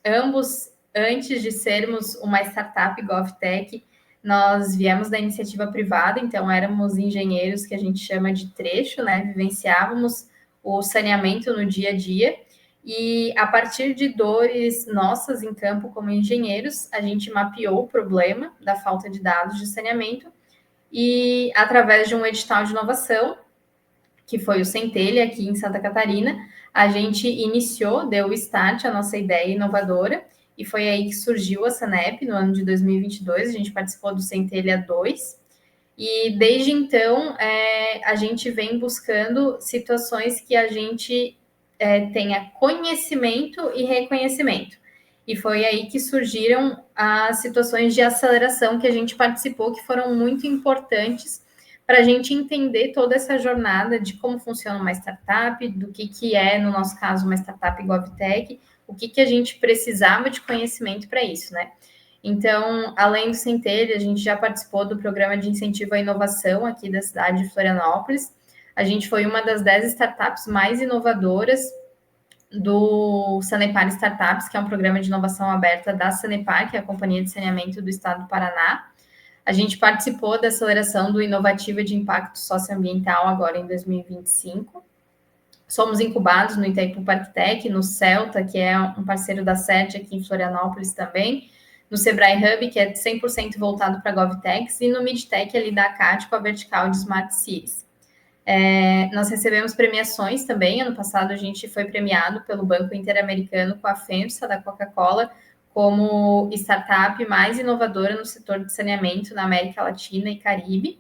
ambos, antes de sermos uma startup GovTech, nós viemos da iniciativa privada, então éramos engenheiros que a gente chama de trecho, né? Vivenciávamos o saneamento no dia a dia, e a partir de dores nossas em campo como engenheiros, a gente mapeou o problema da falta de dados de saneamento, e através de um edital de inovação, que foi o Centelha aqui em Santa Catarina, a gente iniciou, deu o start à nossa ideia inovadora, e foi aí que surgiu a Sanep, no ano de 2022, a gente participou do Centelha 2, e desde então a gente vem buscando situações que a gente tenha conhecimento e reconhecimento. E foi aí que surgiram as situações de aceleração que a gente participou, que foram muito importantes para a gente entender toda essa jornada de como funciona uma startup, do que é, no nosso caso, uma startup GovTech, o que a gente precisava de conhecimento para isso, né? Então, além do Centelha, a gente já participou do programa de incentivo à inovação aqui da cidade de Florianópolis. A gente foi uma das 10 startups mais inovadoras do Sanepar Startups, que é um programa de inovação aberta da Sanepar, que é a Companhia de Saneamento do Estado do Paraná. A gente participou da aceleração do Inovativa de Impacto Socioambiental agora em 2025. Somos incubados no Itaipu Parktech, no Celta, que é um parceiro da SET aqui em Florianópolis também, no Sebrae Hub, que é 100% voltado para GovTechs, e no MidTech ali da CAT, com a vertical de Smart Cities. Nós recebemos premiações também. Ano passado a gente foi premiado pelo Banco Interamericano com a FEMSA da Coca-Cola como startup mais inovadora no setor de saneamento na América Latina e Caribe.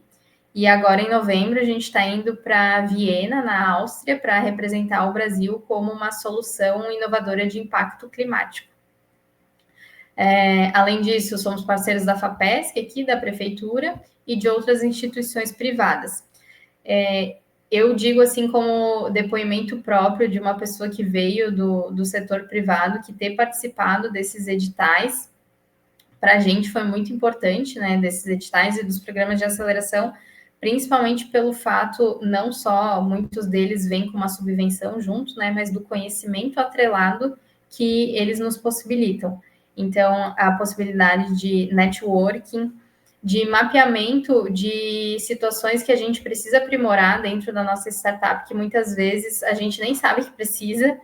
E agora, em novembro, a gente está indo para Viena, na Áustria, para representar o Brasil como uma solução inovadora de impacto climático. Além disso, somos parceiros da FAPESC aqui, da Prefeitura, e de outras instituições privadas. Eu digo assim como depoimento próprio de uma pessoa que veio do setor privado, que ter participado desses editais, para a gente foi muito importante, né, desses editais e dos programas de aceleração, principalmente pelo fato, não só muitos deles vêm com uma subvenção junto, né, mas do conhecimento atrelado que eles nos possibilitam. Então, a possibilidade de networking, de mapeamento de situações que a gente precisa aprimorar dentro da nossa startup, que muitas vezes a gente nem sabe que precisa,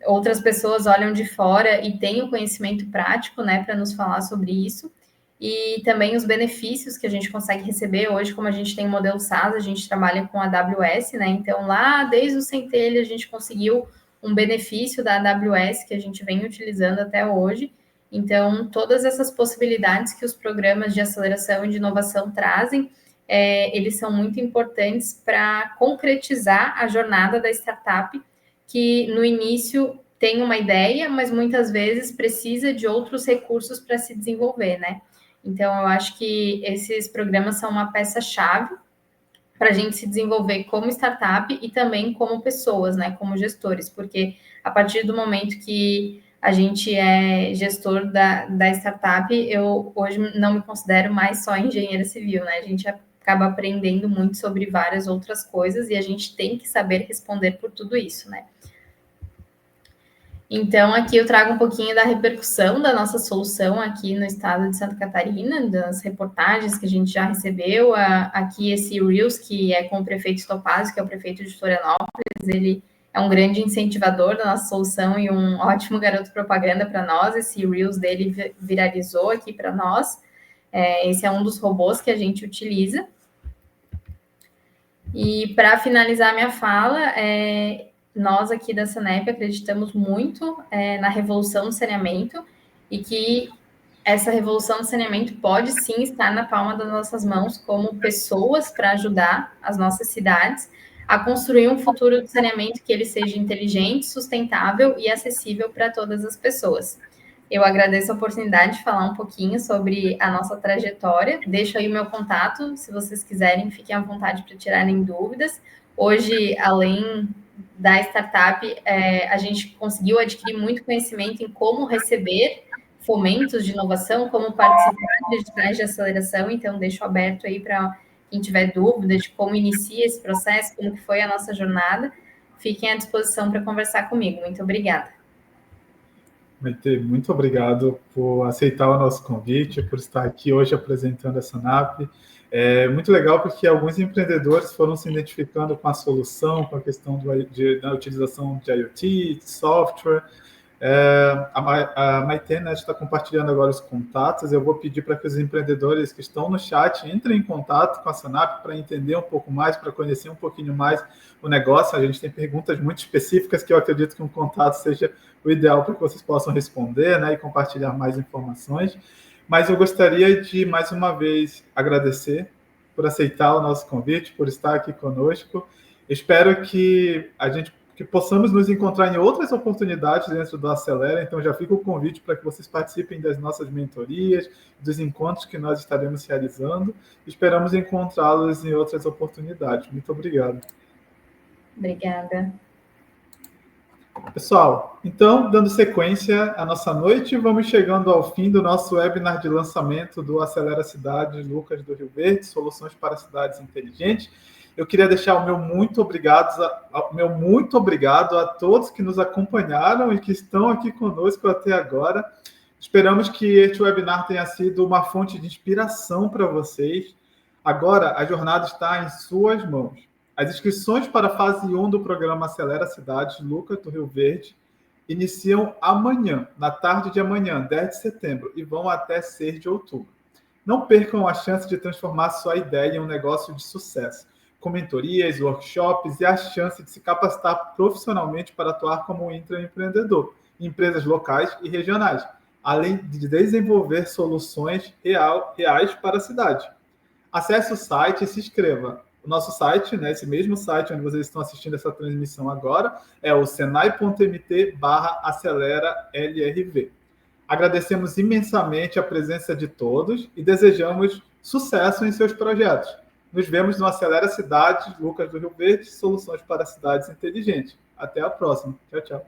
outras pessoas olham de fora e têm o conhecimento prático, né, para nos falar sobre isso, e também os benefícios que a gente consegue receber. Hoje, como a gente tem o modelo SaaS, a gente trabalha com a AWS, né, então lá, desde o Centelha, a gente conseguiu um benefício da AWS que a gente vem utilizando até hoje. Então, todas essas possibilidades que os programas de aceleração e de inovação trazem, eles são muito importantes para concretizar a jornada da startup, que no início tem uma ideia, mas muitas vezes precisa de outros recursos para se desenvolver, né? Então, eu acho que esses programas são uma peça-chave para a gente se desenvolver como startup e também como pessoas, né? Como gestores, porque a partir do momento que a gente é gestor da startup, eu hoje não me considero mais só engenheira civil, né? A gente acaba aprendendo muito sobre várias outras coisas e a gente tem que saber responder por tudo isso, né? Então, aqui eu trago um pouquinho da repercussão da nossa solução aqui no estado de Santa Catarina, das reportagens que a gente já recebeu. Aqui esse Reels, que é com o prefeito Topazio, que é o prefeito de Florianópolis, ele é um grande incentivador da nossa solução e um ótimo garoto propaganda para nós. Esse Reels dele viralizou aqui para nós. Esse é um dos robôs que a gente utiliza. E para finalizar minha fala, nós aqui da Sanep acreditamos muito na revolução do saneamento e que essa revolução do saneamento pode sim estar na palma das nossas mãos como pessoas para ajudar as nossas cidades a construir um futuro de saneamento que ele seja inteligente, sustentável e acessível para todas as pessoas. Eu agradeço a oportunidade de falar um pouquinho sobre a nossa trajetória. Deixo aí o meu contato, se vocês quiserem, fiquem à vontade para tirarem dúvidas. Hoje, além da startup, a gente conseguiu adquirir muito conhecimento em como receber fomentos de inovação, como participar de editais de aceleração. Então, deixo aberto aí para quem tiver dúvida de como inicia esse processo, como que foi a nossa jornada. Fiquem à disposição para conversar comigo. Muito obrigada. Maite, muito obrigado por aceitar o nosso convite, por estar aqui hoje apresentando a Sanep. É muito legal porque alguns empreendedores foram se identificando com a solução, com a questão da utilização de IoT, de software. A Maitê, né, está compartilhando agora os contatos. Eu vou pedir para que os empreendedores que estão no chat entrem em contato com a Senap para entender um pouco mais, para conhecer um pouquinho mais o negócio. A gente tem perguntas muito específicas que eu acredito que um contato seja o ideal para que vocês possam responder, né, e compartilhar mais informações. Mas eu gostaria de, mais uma vez, agradecer por aceitar o nosso convite, por estar aqui conosco. Espero que possamos nos encontrar em outras oportunidades dentro do Acelera. Então, já fica o convite para que vocês participem das nossas mentorias, dos encontros que nós estaremos realizando. Esperamos encontrá-los em outras oportunidades. Muito obrigado. Obrigada. Pessoal, então, dando sequência à nossa noite, vamos chegando ao fim do nosso webinar de lançamento do Acelera Cidades Lucas do Rio Verde, Soluções para Cidades Inteligentes. Eu queria deixar o meu muito obrigado a todos que nos acompanharam e que estão aqui conosco até agora. Esperamos que este webinar tenha sido uma fonte de inspiração para vocês. Agora, a jornada está em suas mãos. As inscrições para a fase 1 do programa Acelera Cidades Lucas do Rio Verde iniciam amanhã, na tarde de amanhã, 10 de setembro, e vão até 6 de outubro. Não percam a chance de transformar sua ideia em um negócio de sucesso, com mentorias, workshops e a chance de se capacitar profissionalmente para atuar como um intraempreendedor em empresas locais e regionais, além de desenvolver soluções reais para a cidade. Acesse o site e se inscreva. O nosso site, né, esse mesmo site onde vocês estão assistindo essa transmissão agora, é o senai.mt/acelera-LRV. Agradecemos imensamente a presença de todos e desejamos sucesso em seus projetos. Nos vemos no Acelera Cidades Lucas do Rio Verde, Soluções para Cidades Inteligentes. Até a próxima. Tchau, tchau.